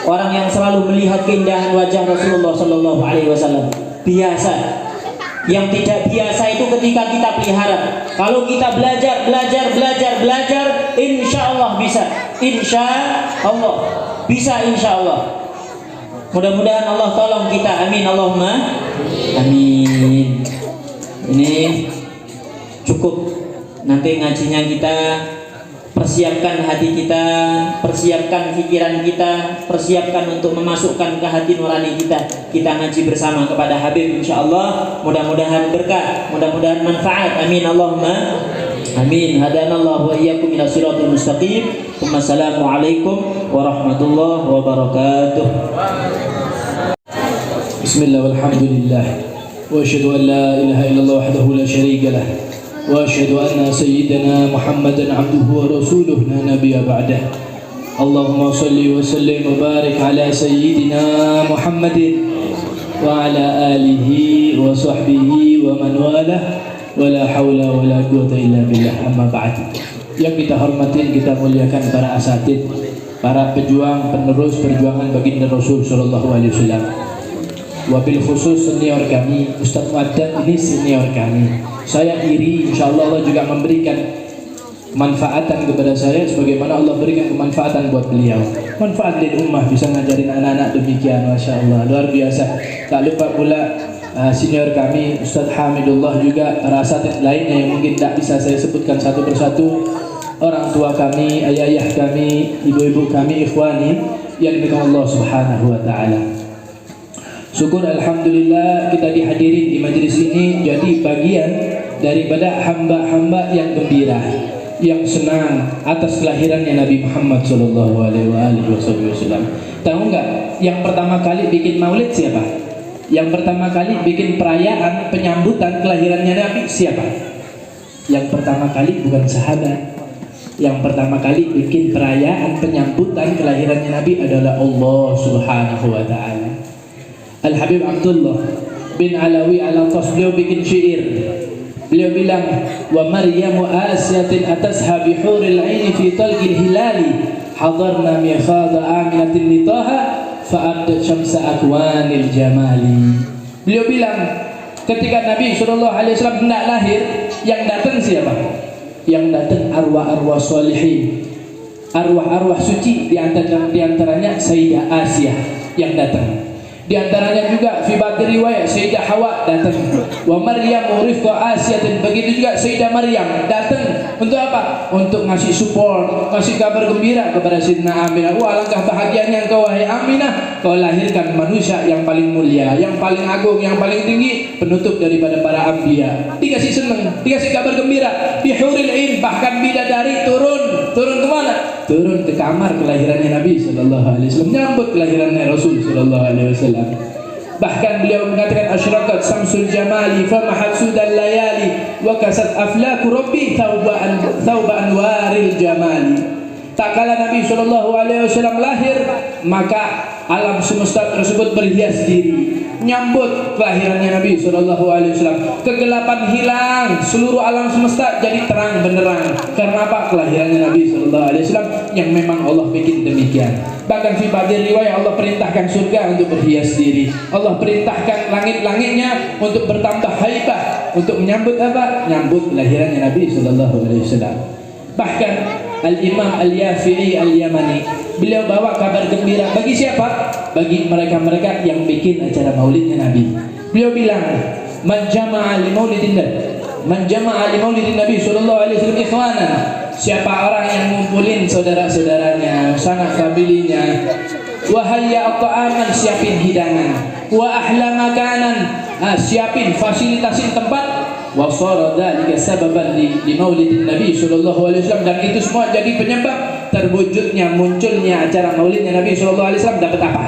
Orang yang selalu melihat keindahan wajah Rasulullah Shallallahu Alaihi Wasallam biasa. Yang tidak biasa itu ketika kita pelihara. Kalau kita belajar, insya Allah bisa. Insya Allah bisa, insya Allah. Mudah-mudahan Allah tolong kita. Amin Allahumma amin. Ini cukup. Nanti ngajinya kita, persiapkan hati kita, persiapkan pikiran kita, persiapkan untuk memasukkan ke hati nurani kita. Kita ngaji bersama kepada Habib insya Allah. Mudah-mudahan berkah, mudah-mudahan manfaat. Amin Allahumma amin. Hadanallahu wa iyyakum ila siratal mustaqim. Wassalamualaikum warahmatullahi wabarakatuh. Bismillah walhamdulillah wa asyhadu an la ilaha illallah wahdahu la syarika lah wa asyhadu anna sayyidana Muhammadan abduhu wa rasuluh la nabiyya ba'dah. Allahumma salli wa sallim wa barik ala sayyidina Muhammadin wa ala alihi wa sahbihi wa man walah wa la hawla wa la quwwata illa billah. Amma ba'd. Yang kita hormatin, kita muliakan para asatid, para pejuang penerus perjuangan baginda Rasul sallallahu alaihi wasallam. Wabil khusus senior kami Ustadz Muaddad, ini senior kami. Saya iri, insyaallah Allah juga memberikan manfaatan kepada saya sebagaimana Allah berikan kemanfaatan buat beliau. Manfaat di ummah, bisa ngajarin anak-anak demikian, masya Allah, luar biasa. Tak lupa pula senior kami Ustadz Hamidullah, juga para asatid lainnya yang mungkin tak bisa saya sebutkan satu persatu. Orang tua kami, ayah-ayah kami, ibu-ibu kami, ikhwani yang dimuliakan Allah Subhanahu wa taala. Syukur alhamdulillah kita dihadirin di majelis ini jadi bagian daripada hamba-hamba yang gembira, yang senang atas kelahirannya Nabi Muhammad sallallahu alaihi wasallam. Tahu enggak yang pertama kali bikin maulid siapa? Yang pertama kali bikin perayaan penyambutan kelahirannya Nabi siapa? Yang pertama kali bukan sahabat. Yang pertama kali bikin perayaan penyambutan kelahirannya Nabi adalah Allah Subhanahu wa taala. Al-Habib Abdullah bin Alawi Al-Atas, beliau bikin syair. Beliau bilang, wa Maryamu asyatin atasha bihuril aini fi talqil hilali hadarna mikhada aminatin litaha fa'abdat syamsa akwanil jamali. Beliau bilang ketika Nabi SAW hendak lahir, yang datang siapa? Yang datang arwah-arwah solihin, arwah-arwah suci, diantaranya Sayyidah Asyah yang datang. Di antaranya juga fi ba'd riwayat Sayyidah Hawa datang. Wa Maryam rifqa Asyah, dan begitu juga Sayyidah Maryam datang untuk apa? Untuk ngasih support, ngasih kabar gembira kepada Sayyidina Aminah. Wah, alangkah bahagianya engkau wahai Aminah, kau lahirkan manusia yang paling mulia, yang paling agung, yang paling tinggi, penutup daripada para anbiya. Dikasih senang, dikasih kabar gembira. Bihuril ain, bahkan bidadari turun ke mana? Turun ke kamar kelahirannya Nabi sallallahu alaihi wasallam, menyambut kelahirannya Rasul sallallahu alaihi wasallam. Bahkan beliau mengatakan asyrakat samsul jamali famahat sudal layali wa kasat aflaku rabbi thawba anwaril jamali. Tak kala Nabi sallallahu alaihi wasallam lahir, maka alam semesta tersebut berhias diri menyambut kelahirannya Nabi sallallahu alaihi wasallam. Kegelapan hilang, seluruh alam semesta jadi terang benderang. Karena apa? Kelahirannya Nabi sallallahu alaihi wasallam yang memang Allah bikin demikian. Bahkan fi ba'd riwayat Allah perintahkan surga untuk berhias diri. Allah perintahkan langit-langitnya untuk bertambah haibah, untuk menyambut apa? Menyambut kelahirannya Nabi sallallahu alaihi wasallam. Bahkan Al-Imam Al-Yafi'i Al-Yamani, beliau bawa kabar gembira bagi siapa? Bagi mereka-mereka yang bikin acara maulidnya Nabi. Beliau bilang, man jama'a li maulidin Nabi sallallahu alaihi wasallam ikhwanan. Siapa orang yang ngumpulin saudara-saudaranya, sanak familinya, wa hayya ta'aman, siapin hidangan, wa ahla makanan, siapin fasilitasin tempat, wa sara dzalika sababan li maulidin Nabi sallallahu alaihi wasallam, dan itu semua jadi penyebab terwujudnya munculnya acara maulidnya Nabi sallallahu alaihi wasallam. Dapat apa?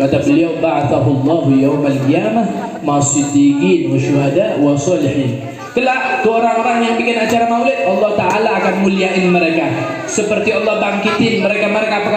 Kata beliau, ba'athahu Allahu yaumal qiyamah masiddiqin wa syuhada wa sholihin. Kelak ke orang-orang yang bikin acara maulid, Allah Ta'ala akan muliain mereka. Seperti Allah bangkitin mereka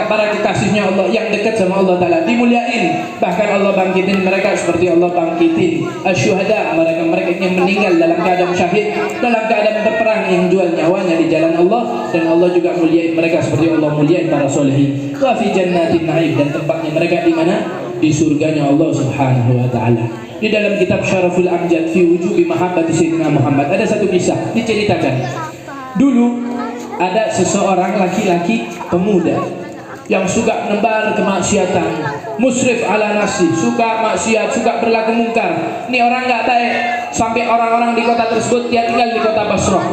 para kekasihnya Allah yang dekat sama Allah Ta'ala, dimuliain. Bahkan Allah bangkitin mereka seperti Allah bangkitin asyuhada, mereka yang meninggal dalam keadaan syahid, dalam keadaan berperang, yang jual nyawanya di jalan Allah. Dan Allah juga muliain mereka seperti Allah muliain para solehin. Wa fi jannatin na'im, dan tempatnya mereka di mana? Di surganya Allah Subhanahu wa Ta'ala. Di dalam kitab Syaraful Amjad fi wujubi mahabbati Sayyidina Muhammad ada satu kisah diceritakan. Dulu ada seseorang laki-laki pemuda yang suka menebar kemaksiatan, musrif ala nafsi, suka maksiat, suka berlaku mungkar. Ini orang nggak baik, sampai orang-orang di kota tersebut, dia tinggal di kota Basrah.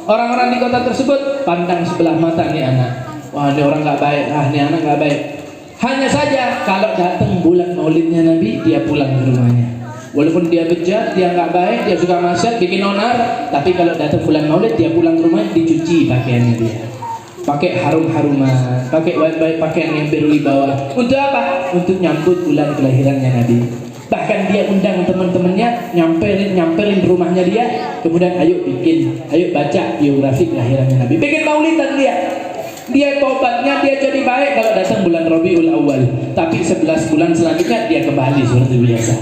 Orang-orang di kota tersebut pandang sebelah mata nih anak. Wah, ini orang nggak baik, ini anak nggak baik. Hanya saja kalau datang bulan maulidnya Nabi, dia pulang ke rumahnya. Walaupun dia bejat, dia nggak baik, dia suka maksiat, bikin onar, tapi kalau datang bulan maulid, dia pulang ke rumah, dicuci pakaiannya dia, pakai harum-haruman, pakai pakaian yang berwibawa. Untuk apa? Untuk nyambut bulan kelahirannya Nabi. Bahkan dia undang teman-temannya, nyamperin rumahnya dia, kemudian ayo baca biografi kelahirannya Nabi, bikin maulidan dia. Dia tobatnya, dia jadi baik kalau datang bulan Rabiul Awal, tapi 11 bulan selanjutnya dia kembali seperti biasa.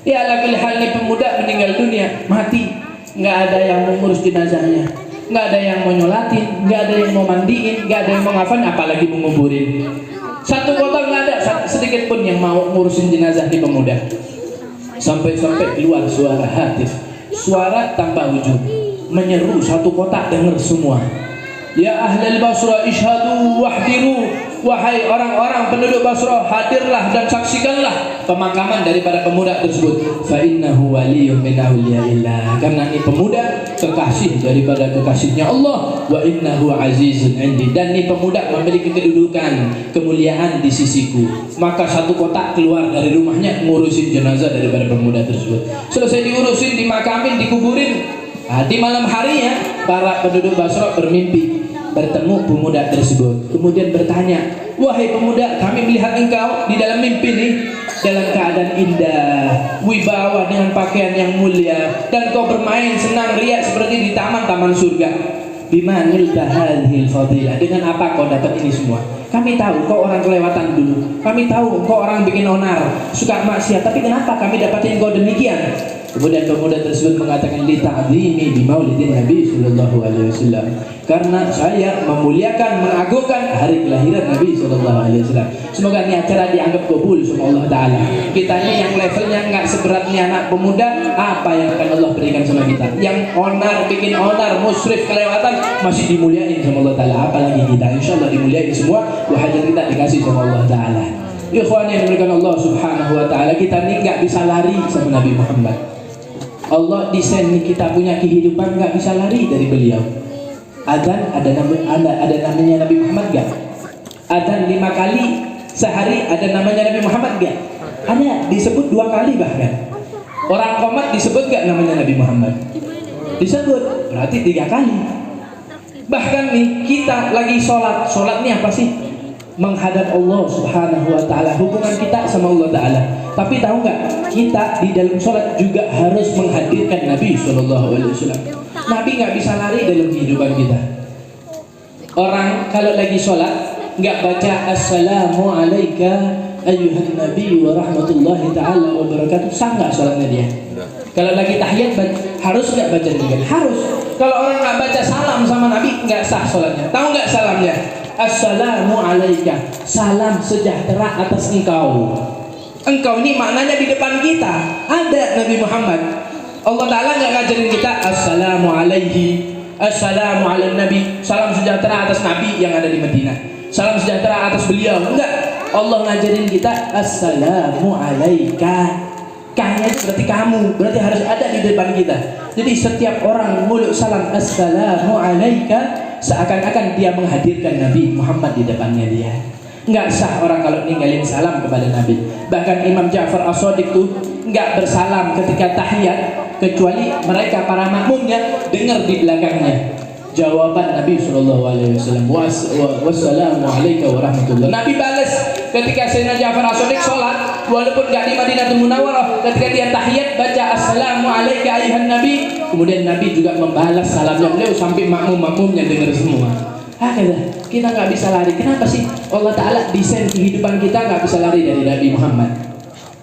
Ya lagi hal ini pemuda meninggal dunia, mati, nggak ada yang mengurus jenazahnya, nggak ada yang mau nyolatin, nggak ada yang mau mandiin, nggak ada yang mau ngapain, apalagi menguburin. Satu kota nggak ada sedikit pun yang mau ngurusin jenazah di pemuda. Sampai-sampai keluar suara hatif, suara tanpa wujud, menyeru satu kota, dengar semua. Ya ahlal Basrah ishadu wahdiru, wahai orang-orang penduduk Basrah, hadirlah dan saksikanlah pemakaman daripada pemuda tersebut. Fa innahu waliyyun min awliyaillah, karena ini pemuda kekasih daripada kekasihnya Allah. Wa innahu azizun indi, dan ini pemuda memiliki kedudukan, kemuliaan di sisiku. Maka satu kotak keluar dari rumahnya ngurusin jenazah daripada pemuda tersebut. Selesai diurusin, dimakamin, dikuburin. Di malam harinya para penduduk Basrah bermimpi bertemu pemuda tersebut, kemudian bertanya, wahai pemuda, kami melihat engkau di dalam mimpi nih dalam keadaan indah, wibawa dengan pakaian yang mulia, dan kau bermain senang riak seperti di taman-taman surga. Bima nilta hadhil fadilah, dengan apa kau dapat ini semua? Kami tahu kau orang kelewatan dulu, kami tahu kau orang bikin onar, suka maksiat, tapi kenapa kami dapatin kau demikian? Kemudian pemuda tersebut mengatakan, li ta'zimi bi maulidin Nabi sallallahu alaihi wasallam, karena saya memuliakan, mengagungkan hari kelahiran Nabi sallallahu alaihi wasallam. Semoga ini acara dianggap kabul sama Allah Ta'ala. Kita ini yang levelnya nggak seberat nih anak pemuda, apa yang akan Allah berikan sama kita? Yang onar, bikin onar, musrif, kelewatan, masih dimuliain sama Allah Ta'ala. Apalagi kita, insya Allah dimuliain semua. Wahajat kita dikasih sama Allah Ta'ala. Ikhwan yang dimuliakan Allah Subhanahu Wa Ta'ala, kita ini nggak bisa lari sama Nabi Muhammad. Allah desain kita punya kehidupan nggak bisa lari dari beliau. Adzan ada namanya Nabi Muhammad nggak? Adzan 5 kali sehari ada namanya Nabi Muhammad nggak? Ada, disebut 2 kali bahkan. Orang qomat disebut nggak namanya Nabi Muhammad? Disebut, berarti 3 kali. Bahkan nih kita lagi sholat nih apa sih? Menghadap Allah Subhanahu Wa Ta'ala, hubungan kita sama Allah Ta'ala. Tapi tahu nggak, kita di dalam sholat juga harus menghadirkan Nabi Sallallahu Alaihi Wasallam. Nabi nggak bisa lari dalam kehidupan kita. Orang kalau lagi sholat nggak baca assalamu alayka ayyuhan nabi wa rahmatullahi ta'ala wa barakatuh, sah nggak sholatnya dia? Kalau lagi tahiyat harus nggak baca demikian? Harus. Kalau orang nggak baca salam sama Nabi nggak sah sholatnya. Tahu nggak salamnya? Assalamu alayka, salam sejahtera atas engkau. Engkau ini maknanya di depan kita ada Nabi Muhammad. Allah Ta'ala nggak ngajarin kita assalamu alaihi, assalamu ala nabi, salam sejahtera atas Nabi yang ada di Madinah, salam sejahtera atas beliau. Enggak, Allah ngajarin kita assalamu alaika. Kayaknya berarti kamu, berarti harus ada di depan kita. Jadi setiap orang mulut salam assalamu alaika, seakan-akan dia menghadirkan Nabi Muhammad di depannya dia. Nggak sah orang kalau ninggalin salam kepada Nabi. Bahkan Imam Ja'far As-Shadiq tuh nggak bersalam ketika tahiyat, kecuali mereka para makmumnya dengar di belakangnya jawaban Nabi Sallallahu Alaihi Wasallam, wassalamu alaika warahmatullah. Nabi balas ketika Sayyidina Ja'far As-Shadiq sholat, walaupun nggak di Madinatul Munawwarah, ketika dia tahiyat baca assalamu alayka ayuhan nabi, kemudian Nabi juga membalas salamnya beliau sampai makmum-makmumnya dengar semua. Kita nggak bisa lari. Kenapa sih Allah Ta'ala desain kehidupan kita nggak bisa lari dari Nabi Muhammad?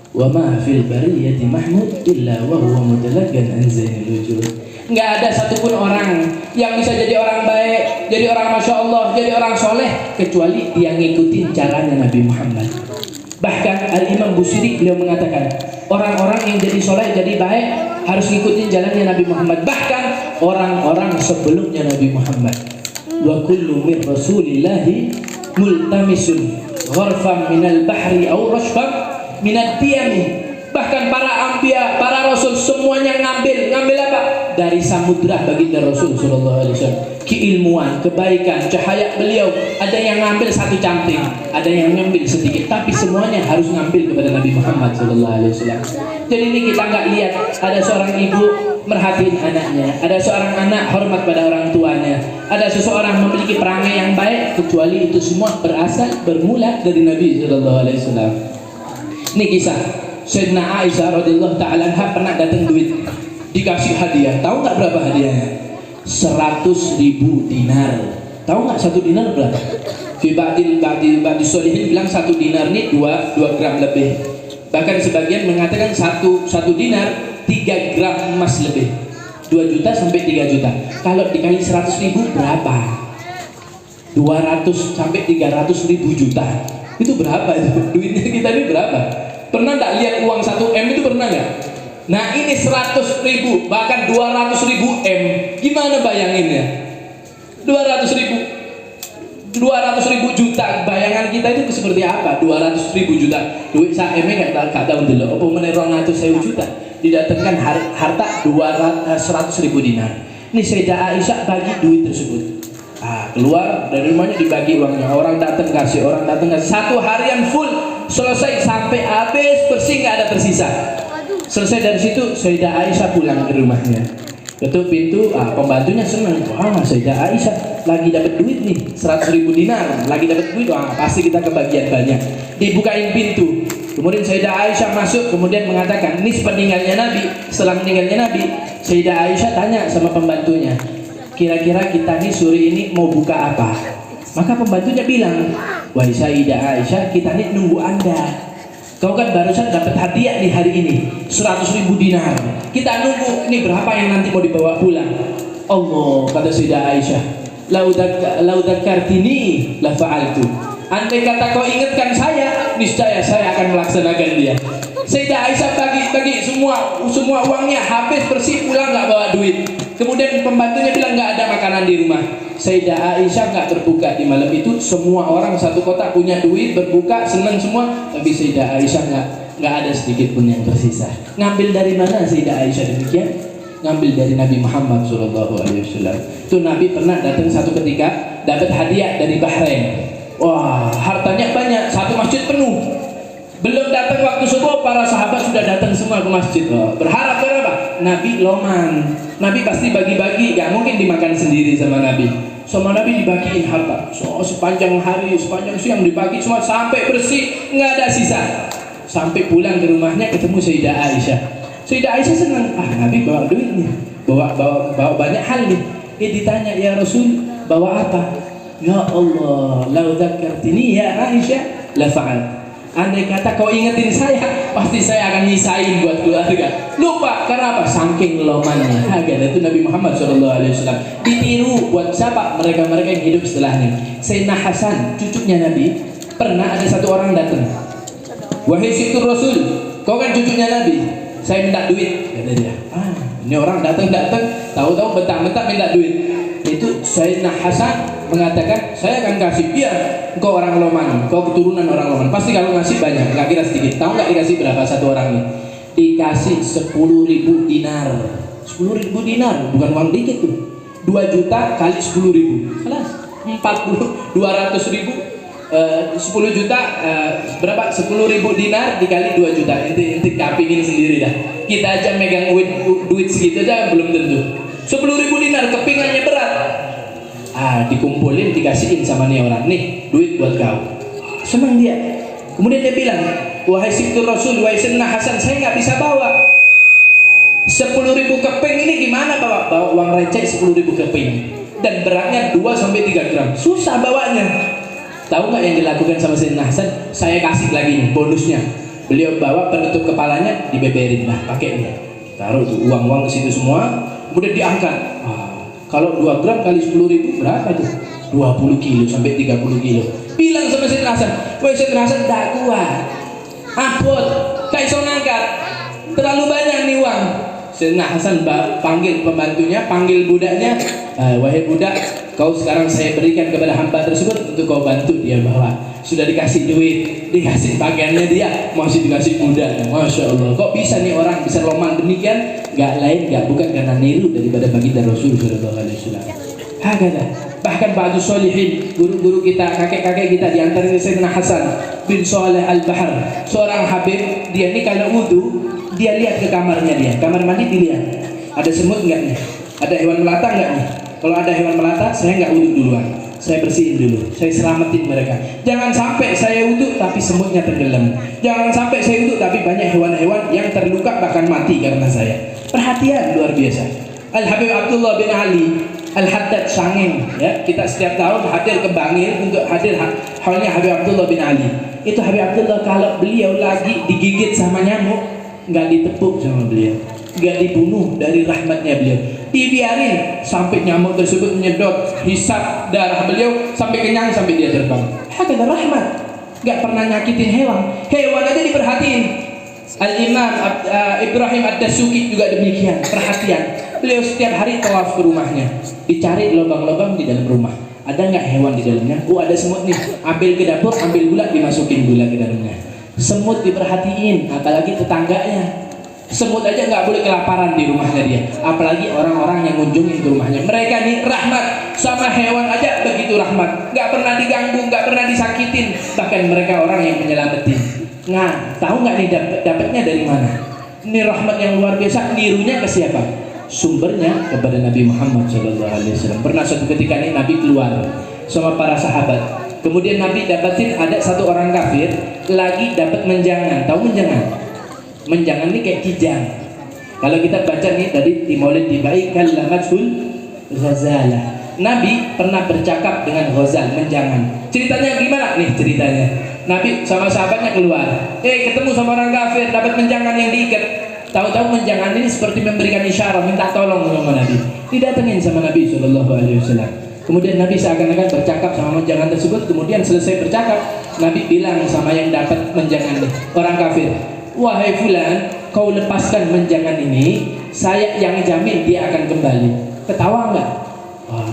Wa ma fil bariyati mahmud illa wa huwa mutalaggan an zainil wujud. Nggak ada satupun orang yang bisa jadi orang baik, jadi orang masya Allah, jadi orang soleh kecuali dia ngikutin caranya Nabi Muhammad. Bahkan Al-Imam Busiri beliau mengatakan orang-orang yang jadi soleh, jadi baik harus ngikutin jalannya Nabi Muhammad. Bahkan orang-orang sebelumnya Nabi Muhammad. Wa kullu min rasulillahi multamisun gharfam minal bahri aw rashfam minad diyami. Bahkan para anbiya, para rasul semuanya ngambil apa? Dari samudra baginda Rasul sallallahu alaihi wasallam. Keilmuan, kebaikan, cahaya beliau. Ada yang ngambil satu cantik, ada yang ngambil sedikit, tapi semuanya harus ngambil kepada Nabi Muhammad sallallahu alaihi wasallam. Jadi ini kita nggak lihat ada seorang ibu merhatiin anaknya, ada seorang anak hormat pada orang tuanya, ada seseorang memiliki perangai yang baik, kecuali itu semua bermula dari Nabi sallallahu alaihi wasallam. Ini kisah Sayyidina Aisyah radhiyallahu ta'ala anha pernah datang duit, dikasih hadiah. Tahu nggak berapa hadiahnya? 100.000 dinar. Tahu nggak 1 dinar berapa? Fi ba'di sholihin bilang 1 dinar ini 2 gram lebih. Bahkan sebagian mengatakan 1 dinar 3 gram emas lebih. 2 juta sampai 3 juta. Kalau dikali 100.000 berapa? 200 sampai 300.000 juta. Itu berapa itu? Duitnya kita ini berapa? Pernah nggak lihat uang 1 M itu, pernah nggak? Nah ini 100.000 bahkan 200.000 M. Gimana bayanginnya? 200.000 juta, bayangan kita itu seperti apa? 200.000 juta duit sak M nggak tahu dulu. Apa menerong 100.000 juta didatangkan harta 100.000 dinar. Ini Sayyidah Aisyah bagi duit tersebut. Keluar dari rumahnya dibagi uangnya. Orang datang kasih, orang datang kasih. 1 harian full selesai sampai habis bersih, nggak ada tersisa. Selesai dari situ Sayyidah Aisyah pulang ke rumahnya. Ketuk pintu, pembantunya senang. Sayyidah Aisyah lagi dapat duit nih, 100.000 dinar, lagi dapat duit. Pasti kita kebagian banyak. Dibukain pintu. Kemudian Sayyidah Aisyah masuk, kemudian mengatakan, ini sepeninggalnya Nabi. Setelah meninggalnya Nabi, Sayyidah Aisyah tanya sama pembantunya, kira-kira kita nih sore ini mau buka apa? Maka pembantunya bilang, wahai Sayyidah Aisyah, kita nih nunggu Anda. Kau kan barusan dapat hadiah di hari ini 100.000 dinar. Kita nunggu ini berapa yang nanti mau dibawa pulang. Allah, kata Sayyidah Aisyah, lau dzakartini la fa'altu. Andai kata kau ingatkan saya, niscaya saya akan melaksanakan dia. Sayyidah Aisyah bagi semua uangnya habis bersih, pulang nggak bawa duit. Kemudian pembantunya bilang nggak ada makanan di rumah. Sayyidah Aisyah nggak berbuka di malam itu. Semua orang satu kota punya duit berbuka, senang semua. Tapi Sayyidah Aisyah nggak ada sedikit pun yang tersisa. Ngambil dari mana Sayyidah Aisyah demikian? Ngambil dari Nabi Muhammad SAW. Itu Nabi pernah datang satu ketika dapat hadiah dari Bahrain. Wah, hartanya banyak, satu masjid penuh. Belum datang waktu subuh, para sahabat sudah datang semua ke masjid. Berharap berapa? Nabi loman. Nabi pasti bagi-bagi, gak mungkin dimakan sendiri sama Nabi. Sama Nabi dibagiin harta. Sepanjang hari, sepanjang siang dibagi semua sampai bersih, nggak ada sisa. Sampai pulang ke rumahnya ketemu Sayyidah Aisyah. Sayyidah Aisyah senang. Nabi bawa duit nih, bawa banyak hal nih. Dia ditanya, ya Rasul, bawa apa? Ya Allah, lau dzakartini ya Aisyah la fa'al. Andai kata kau ingetin saya, pasti saya akan nyisain buat keluarga. Lupa, karena apa? Saking lomannya. Itu Nabi Muhammad SAW. Ditiru buat siapa? Mereka-mereka yang hidup setelahnya. Sayyidina Hasan, cucunya Nabi, pernah ada satu orang datang. Wahai situr Rasul, kau kan cucunya Nabi, saya minta duit. Kata dia, ini orang datang-datang, tahu-tahu bentak-bentak minta duit. Itu Sayyidina Hasan mengatakan, saya akan kasih. Biar engkau orang Loman, kau keturunan orang Loman, pasti kalau ngasih banyak, nggak kira sedikit. Tahu nggak dikasih berapa satu orang ini? Dikasih 10.000 dinar. 10.000 dinar, bukan uang dikit tuh. 2 juta kali 10.000, kelas 200.000. 10 juta berapa? 10.000 dinar dikali 2 juta. Inti kapingin sendiri dah. Kita aja megang duit segitu aja belum tentu. 10.000 dinar kepingannya berat. Dikumpulin, dikasihin sama nih orang, nih duit buat kau. Senang dia. Kemudian dia bilang, wahai Sibtur Rasul, wahai Sayyidina Hasan, saya nggak bisa bawa 10.000 keping ini. Gimana bawa uang receh 10.000 keping dan beratnya 2-3 gram, susah bawanya. Tahu nggak yang dilakukan sama Sayyidina Hasan? Saya kasih lagi nih bonusnya. Beliau bawa penutup kepalanya, dibeberin lah, pakai nih, taruh tuh uang-uang ke situ semua, kemudian diangkat. Kalau 2 gram kali 10.000 berapa tuh? 20 kilo sampai 30 kilo. Bilang sama Sayyidina Hasan, woi Sayyidina Hasan, tak kuat, abot, gak iso ngangkat, terlalu banyak nih uang. Sayyidina Hasan panggil pembantunya, panggil budaknya, wahai budak, kau sekarang saya berikan kepada hamba tersebut untuk kau bantu dia bawa. Sudah dikasih duit, dikasih pakaiannya dia, masih dikasih budaknya. Masya Allah, kok bisa nih orang bisa roman demikian? Gak lain, gak bukan karena niru daripada baginda Rasul Sallallahu Alaihi Wasallam. Hakada. Bahkan ba'du solihin, guru-guru kita, kakek-kakek kita, di antaranya Sayyidina Hasan bin Saleh Al-Bahar, seorang habib. Dia ini kalau wudu, dia lihat ke kamarnya dia, kamar mandi dilihat, ada semut nggak nih, ada hewan melata nggak nih. Kalau ada hewan melata, saya nggak wudu duluan, saya bersihin dulu, saya selamatin mereka. Jangan sampai saya wudu tapi semutnya tenggelam, jangan sampai saya wudu tapi banyak hewan-hewan yang terluka bahkan mati karena saya. Perhatian luar biasa. Al-Habib Abdullah bin Ali Al-Haddad Sangeng, ya, kita setiap tahun hadir ke Bangil untuk hadir halnya Habib Abdullah bin Ali. Itu Habib Abdullah kalau beliau lagi digigit sama nyamuk, nggak ditepuk sama beliau, nggak dibunuh dari rahmatnya beliau, dibiarin sampai nyamuk tersebut menyedot, hisap darah beliau sampai kenyang, sampai dia terbang. Hakada rahmat, nggak pernah nyakitin hewan aja diperhatiin. Al-Imam Ibrahim Ad-Dasuki juga demikian, perhatian. Beliau setiap hari tawaf ke rumahnya, dicari lubang-lubang di dalam rumah, ada nggak hewan di dalamnya? Oh, ada semut nih, ambil ke dapur, ambil gula, dimasukin gula ke dalamnya. Semut diperhatiin, apalagi tetangganya. Semut aja nggak boleh kelaparan di rumahnya dia, apalagi orang-orang yang ngunjungin ke rumahnya. Mereka nih rahmat, sama hewan aja begitu rahmat, nggak pernah diganggu, nggak pernah disakitin, bahkan mereka orang yang menyelamatin. Nah, tahu nggak nih dapatnya dari mana? Ini rahmat yang luar biasa. Nirunya ke siapa? Sumbernya kepada Nabi Muhammad SAW. Pernah suatu ketika nih Nabi keluar sama para sahabat. Kemudian Nabi dapatin ada satu orang kafir lagi dapat menjangan. Tahu menjangan? Menjangan ini kayak kijang. Kalau kita baca nih tadi di Maulid Tibai kalamatul ghazalah. Nabi pernah bercakap dengan Ghazal, menjangan. Ceritanya gimana nih ceritanya? Nabi sama sahabatnya keluar, ketemu sama orang kafir, dapat menjangan yang diikat. Tahu-tahu menjangan ini seperti memberikan isyarat, minta tolong sama Nabi. Didatengin sama Nabi SAW. Kemudian Nabi seakan-akan bercakap sama menjangan tersebut. Kemudian selesai bercakap, Nabi bilang sama yang dapat menjangan ini, orang kafir, wahai fulan, kau lepaskan menjangan ini, saya yang jamin dia akan kembali. Ketawa nggak?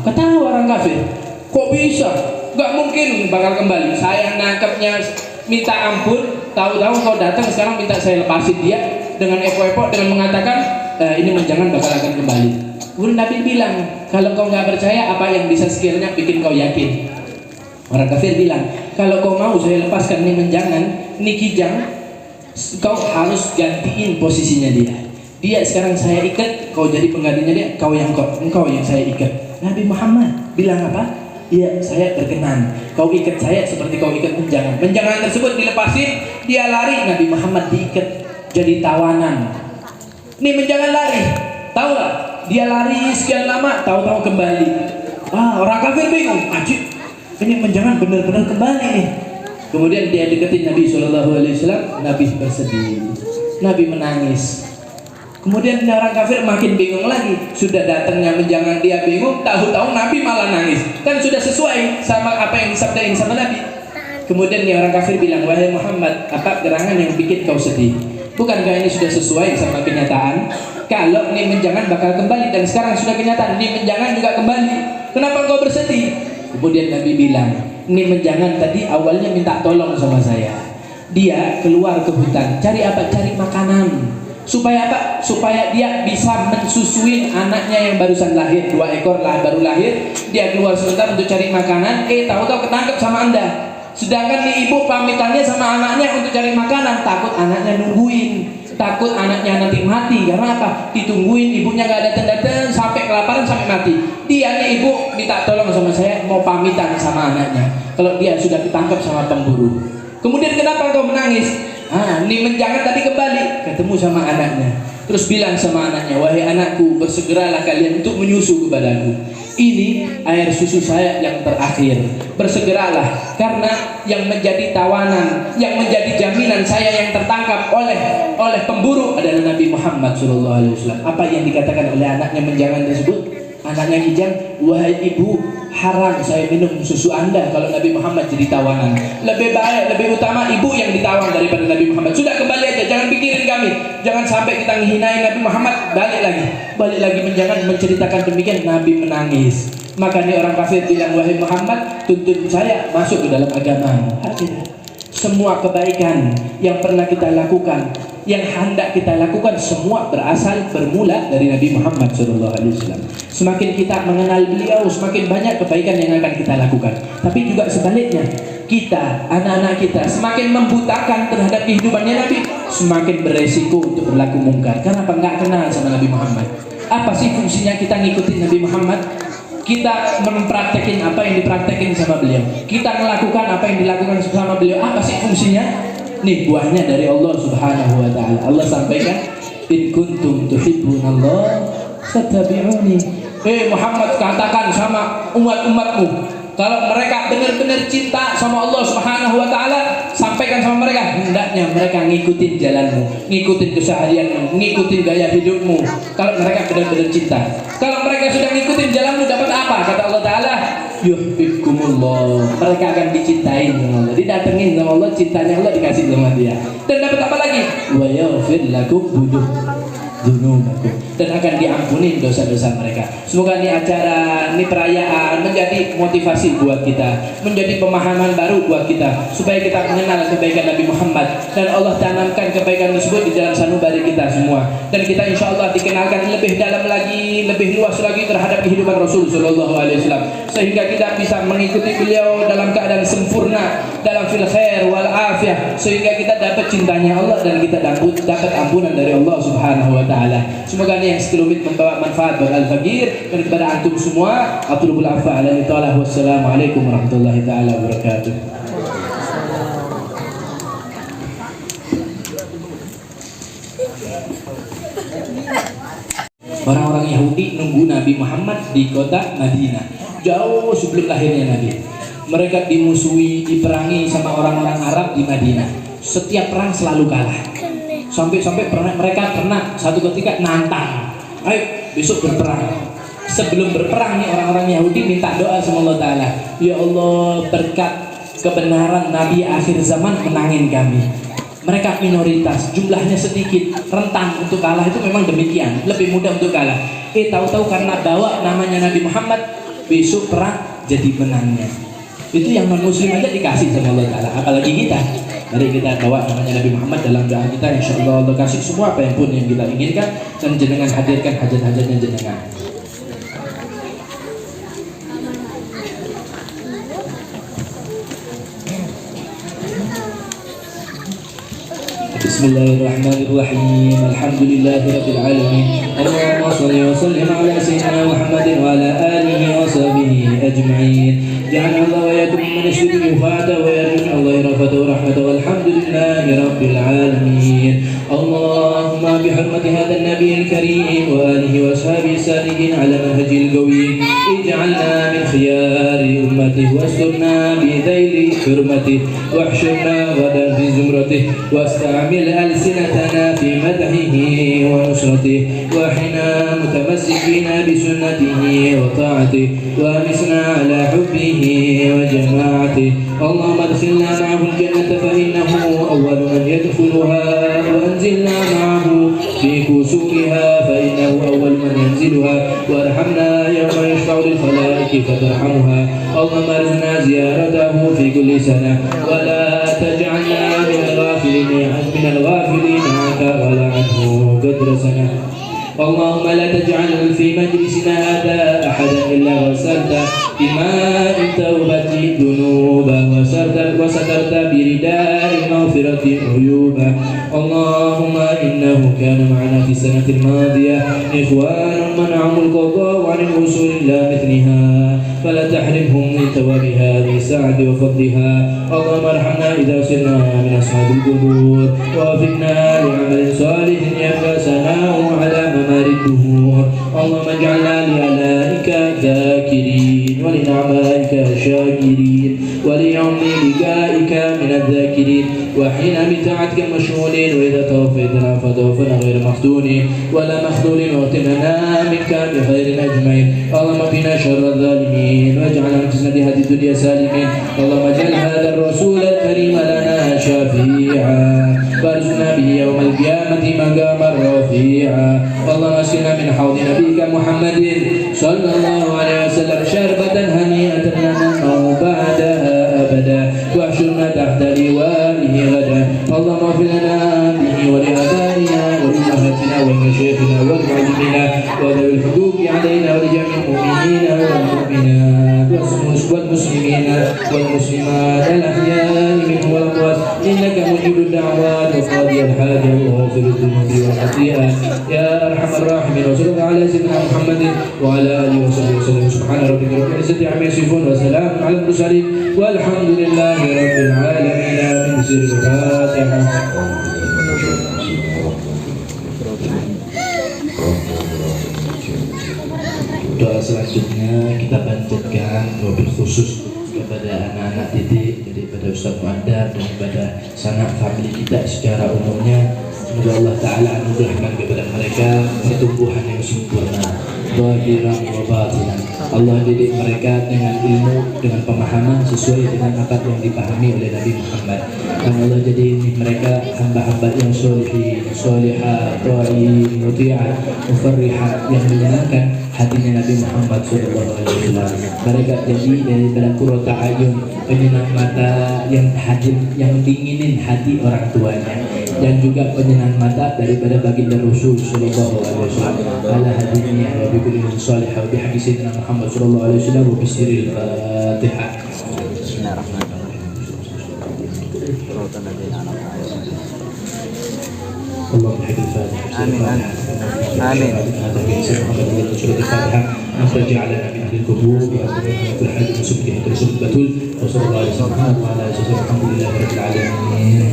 Ketawa orang kafir. Kok bisa? Gak mungkin bakal kembali. Saya nangkepnya minta ampun, tahu-tahu kau datang sekarang minta saya lepasin dia dengan epok-epok, dengan mengatakan ini menjangan bakal akan kembali. Kemudian Nabi bilang, kalau kau nggak percaya, apa yang bisa sekiranya bikin kau yakin? Orang kafir bilang, kalau kau mau saya lepaskan ini menjangan, ini kijang, kau harus gantiin posisinya dia. Dia sekarang saya ikat, kau jadi penggantinya dia, engkau yang saya ikat. Nabi Muhammad bilang apa? Iya, saya berkenan. Kau ikat saya seperti kau ikat menjangan. Menjangan tersebut dilepasin, dia lari. Nabi Muhammad diikat jadi tawanan. Ini menjangan lari, tahu nggak? Dia lari sekian lama, tahu-tahu kembali. Orang kafir bingung. Ajib, ini menjangan benar-benar kembali nih. Kemudian dia deketin Nabi SAW. Nabi bersedih, Nabi menangis. Kemudian orang kafir makin bingung lagi. Sudah datangnya menjangan dia bingung, tahu-tahu Nabi malah nangis. Kan sudah sesuai sama apa yang disabdain sama Nabi. Kemudian orang kafir bilang, wahai Muhammad, apa gerangan yang bikin kau sedih? Bukankah ini sudah sesuai sama kenyataan? Kalau ini menjangan bakal kembali dan sekarang sudah kenyataan, ini menjangan juga kembali. Kenapa kau bersedih? Kemudian Nabi bilang, ini menjangan tadi awalnya minta tolong sama saya. Dia keluar ke hutan, cari apa? Cari makanan. Supaya apa? Supaya dia bisa mensusuin anaknya yang barusan lahir, 2 ekor lah baru lahir. Dia keluar sebentar untuk cari makanan, tahu-tahu ketangkep sama Anda. Sedangkan nih ibu pamitannya sama anaknya untuk cari makanan, takut anaknya nungguin, takut anaknya nanti mati. Karena apa? Ditungguin, ibunya gak datang-datang sampai kelaparan sampai mati. Dia nih ibu minta tolong sama saya, mau pamitan sama anaknya. Kalau dia sudah ketangkep sama pemburu. Kemudian kenapa engkau menangis? Ini menjangan tadi kembali ketemu sama anaknya. Terus bilang sama anaknya, wahai anakku, bersegeralah kalian untuk menyusu kepadaku. Ini air susu saya yang terakhir. Bersegeralah, karena yang menjadi tawanan, yang menjadi jaminan saya yang tertangkap oleh pemburu adalah Nabi Muhammad SAW. Apa yang dikatakan oleh anaknya menjangan tersebut? Anaknya kijang, wahai ibu, haram saya minum susu Anda kalau Nabi Muhammad jadi tawanan. Lebih baik, lebih utama ibu yang ditawan daripada Nabi Muhammad. Sudah, kembali aja, jangan pikirin kami. Jangan sampai kita menghinain Nabi Muhammad. Balik lagi menjangan menceritakan demikian. Nabi menangis. Maka nih orang kafir bilang, wahai Muhammad, tuntun saya masuk ke dalam agamamu. Semua kebaikan yang pernah kita lakukan, yang hendak kita lakukan, semua bermula dari Nabi Muhammad SAW. Semakin kita mengenal beliau, semakin banyak kebaikan yang akan kita lakukan. Tapi juga sebaliknya, kita, anak-anak kita, semakin membutakan terhadap kehidupannya Nabi, semakin beresiko untuk berlaku mungkar. Kenapa? Nggak kenal sama Nabi Muhammad. Apa sih fungsinya kita ngikutin Nabi Muhammad? Kita mempraktekin apa yang dipraktekin sama beliau. Kita melakukan apa yang dilakukan sama beliau. Apa sih fungsinya? Nih buahnya dari Allah Subhanahu wa ta'ala. Allah sampaikan, in kuntum tuhibbunallah fattabi'uni. Muhammad, katakan sama umat-umatmu, kalau mereka benar-benar cinta sama Allah Subhanahu wa ta'ala, sampaikan sama mereka, hendaknya mereka ngikutin jalanmu, ngikutin keseharianmu, ngikutin gaya hidupmu. Kalau mereka benar-benar cinta. Kalau mereka sudah ngikutin jalanmu, dapat apa? Kata Allah Ta'ala, yuhibbukumullah. Mereka akan dicintai sama Allah, didatengin sama Allah, cintanya Allah dikasih sama dia. Dan dapat apa lagi? Wa yaghfir lakum dunubakum, dan akan diampuni dosa-dosa mereka. Semoga ini acara, ini perayaan menjadi motivasi buat kita, menjadi pemahaman baru buat kita, supaya kita mengenal kebaikan Nabi Muhammad, dan Allah tanamkan kebaikan tersebut di dalam sanubari kita semua, dan kita insya Allah dikenalkan lebih dalam lagi, lebih luas lagi terhadap kehidupan Rasul Sallallahu Alaihi Wasallam, sehingga kita bisa mengikuti beliau dalam keadaan sempurna, dalam fil khair wal afiyah, sehingga kita dapat cintanya Allah dan kita dapat ampunan dari Allah Subhanahu wa ta'ala. Semoga ini yang sekelumit membawa manfaat bagi al-fakir dan kepada antum semua. Atlubul afwa ala nitalah. Wassalamualaikum warahmatullahi ta'ala wabarakatuh. Orang-orang Yahudi nunggu Nabi Muhammad di kota Madinah jauh sebelum lahirnya Nabi. Mereka dimusuhi, diperangi sama orang-orang Arab di Madinah. Setiap perang selalu kalah. Sampai-sampai mereka pernah satu ketika nantang, ayo besok berperang. Sebelum berperang nih orang-orang Yahudi minta doa sama Allah Ta'ala, ya Allah, berkat kebenaran Nabi akhir zaman, menangin kami. Mereka minoritas, jumlahnya sedikit, rentan untuk kalah, itu memang demikian, lebih mudah untuk kalah. Tahu-tahu karena bawa namanya Nabi Muhammad, besok perang jadi menangnya. Itu yang non muslim aja dikasih sama Allah Ta'ala, apalagi kita. Mari kita bawa namanya Nabi Muhammad dalam doa kita. Insya Allah Allah kasih semua apa yang pun yang kita inginkan, dan jenengan hadirkan hajat-hajatnya jenengan. Bismillahirrahmanirrahim. Alhamdulillahirabbil alamin. Allahumma shalli wa sallim ala sayyidina Muhammadin wa ala alihi wa sahbihi ajma'in. Ja'alna Allah wa yakum min asyrikin fa'ata wa yarjuna Allah rafata wa rahmata walhamdulillahi rabbil alamin. Allahumma bihurmati hadha an-nabiy al-karim wa alihi wa sahbihi salihin ala manhajil qawim, ij'alna min khiyari ummatihi wasturna bi dhaili hurmatihi wahshurna ghadan fi zumratihi wasta'mil alsinatana fi madhihi wa nusratihi wa hina mutamassikina bi sunnatihi wa ta'atihi wa misna ala hubbihi وجماعته. اللهم ادخلنا معه الجنة فإنه أول من يدخلها، وأنزلنا معه في كسورها فإنه أول من ينزلها، وارحمنا يوم يشفع للخلائق فترحمها. اللهم ارزقنا زيارته في كل سنة، ولا تجعلنا من الغافلين عنك ولا عنه قدر سنة. اللهم لا تجعل في مجلسنا هذا أحدا إلا غسلت بماء توبة ذنوبا وسترت برداء المغفرة عيوبا. اللهم إنه كان معنا في السنة الماضية إخوان منعهم القضاء عن الوصول إلى مثلها، فلا تحرمهم من ثواب هذه الساعة وفضلها. اللهم ارحمنا إذا صرنا من أصحاب القبور، ووفقنا لعمل صالح يبقى ثناؤه على ممار الدهور. اللهم اجعلنا لآلائك ذاكرين ولنعمائك شاكرين وليوم لقائك من الذاكرين، وحين بطاعتك مشغولين، وإذا توفيتنا فتوفنا غير مفتونين ولا مخذولين، واغتننا منك بخير أجمعين. اللهم قنا شر الظالمين واجعلنا من جنة هذه الدنيا سالمين. اللهم اجعل هذا الرسول الكريم لنا شفيعا وارزقنا به يوم القيامة مقاما رفيعا. اللهم اسقنا من حوض نبيك محمد صلى الله عليه وسلم شربة هنيئة لا نظمأ بعدها أبدا، واحشرنا تحت لوائه غدا. اللهم اغفر لنا به ولآبائنا ولأمهاتنا ولمشايخنا ولمعلمينا وذوي الحقوق علينا ولجميع المؤمنين والمؤمنات والمسلمين والمسلمات الأحياء منهم والأموات، إنك مجيب الدعوات وقاضي الحاجة وغافر الذنوب والخطيئات يا أرحم الراحمين. وصلى الله على سيدنا محمد وعلى آله وصحبه وسلم. سبحان ربك رب العزة عما يصفون وسلام على المرسلين والحمد لله رب العالمين. من سر الفاتحة. Doa selanjutnya kita panjatkan mobil khusus kepada anak-anak didik daripada Ustaz Muandar dan kepada sanak famili kita secara umumnya. Semoga Allah Ta'ala anugerahkan kepada mereka pertumbuhan yang sempurna, zahiran wa batinan. Allah didik mereka dengan ilmu, dengan pemahaman sesuai dengan apa yang dipahami oleh Nabi Muhammad. Dan Allah jadi mereka hamba-hamba yang solihin, solihah, ta'iin, muti'ah, mufarrihah, yang menyenangkan hatinya Nabi Muhammad SAW. Mereka jadi daripada qurrata ayun, penyenang mata yang hadir, yang dinginin hati orang tuanya, dan juga penyenang mata daripada baginda Rasul sallallahu alaihi wasallam. Ala hadiniya wa bi kulli salihah wa bi haqqi sayyidina Muhammad sallallahu alaihi wasallam wa bi sirril Fatihah. Bismillahirrahmanirrahim. اللهم احب الفاتحة. آمين. هذا من سيد محمد سورة الفاتحة أخرج علينا من أهل القبور كل حاجة مسلم كل سورة البتول. وصلى الله عليه وسلم وعلى آله وصحبه. الحمد لله رب العالمين.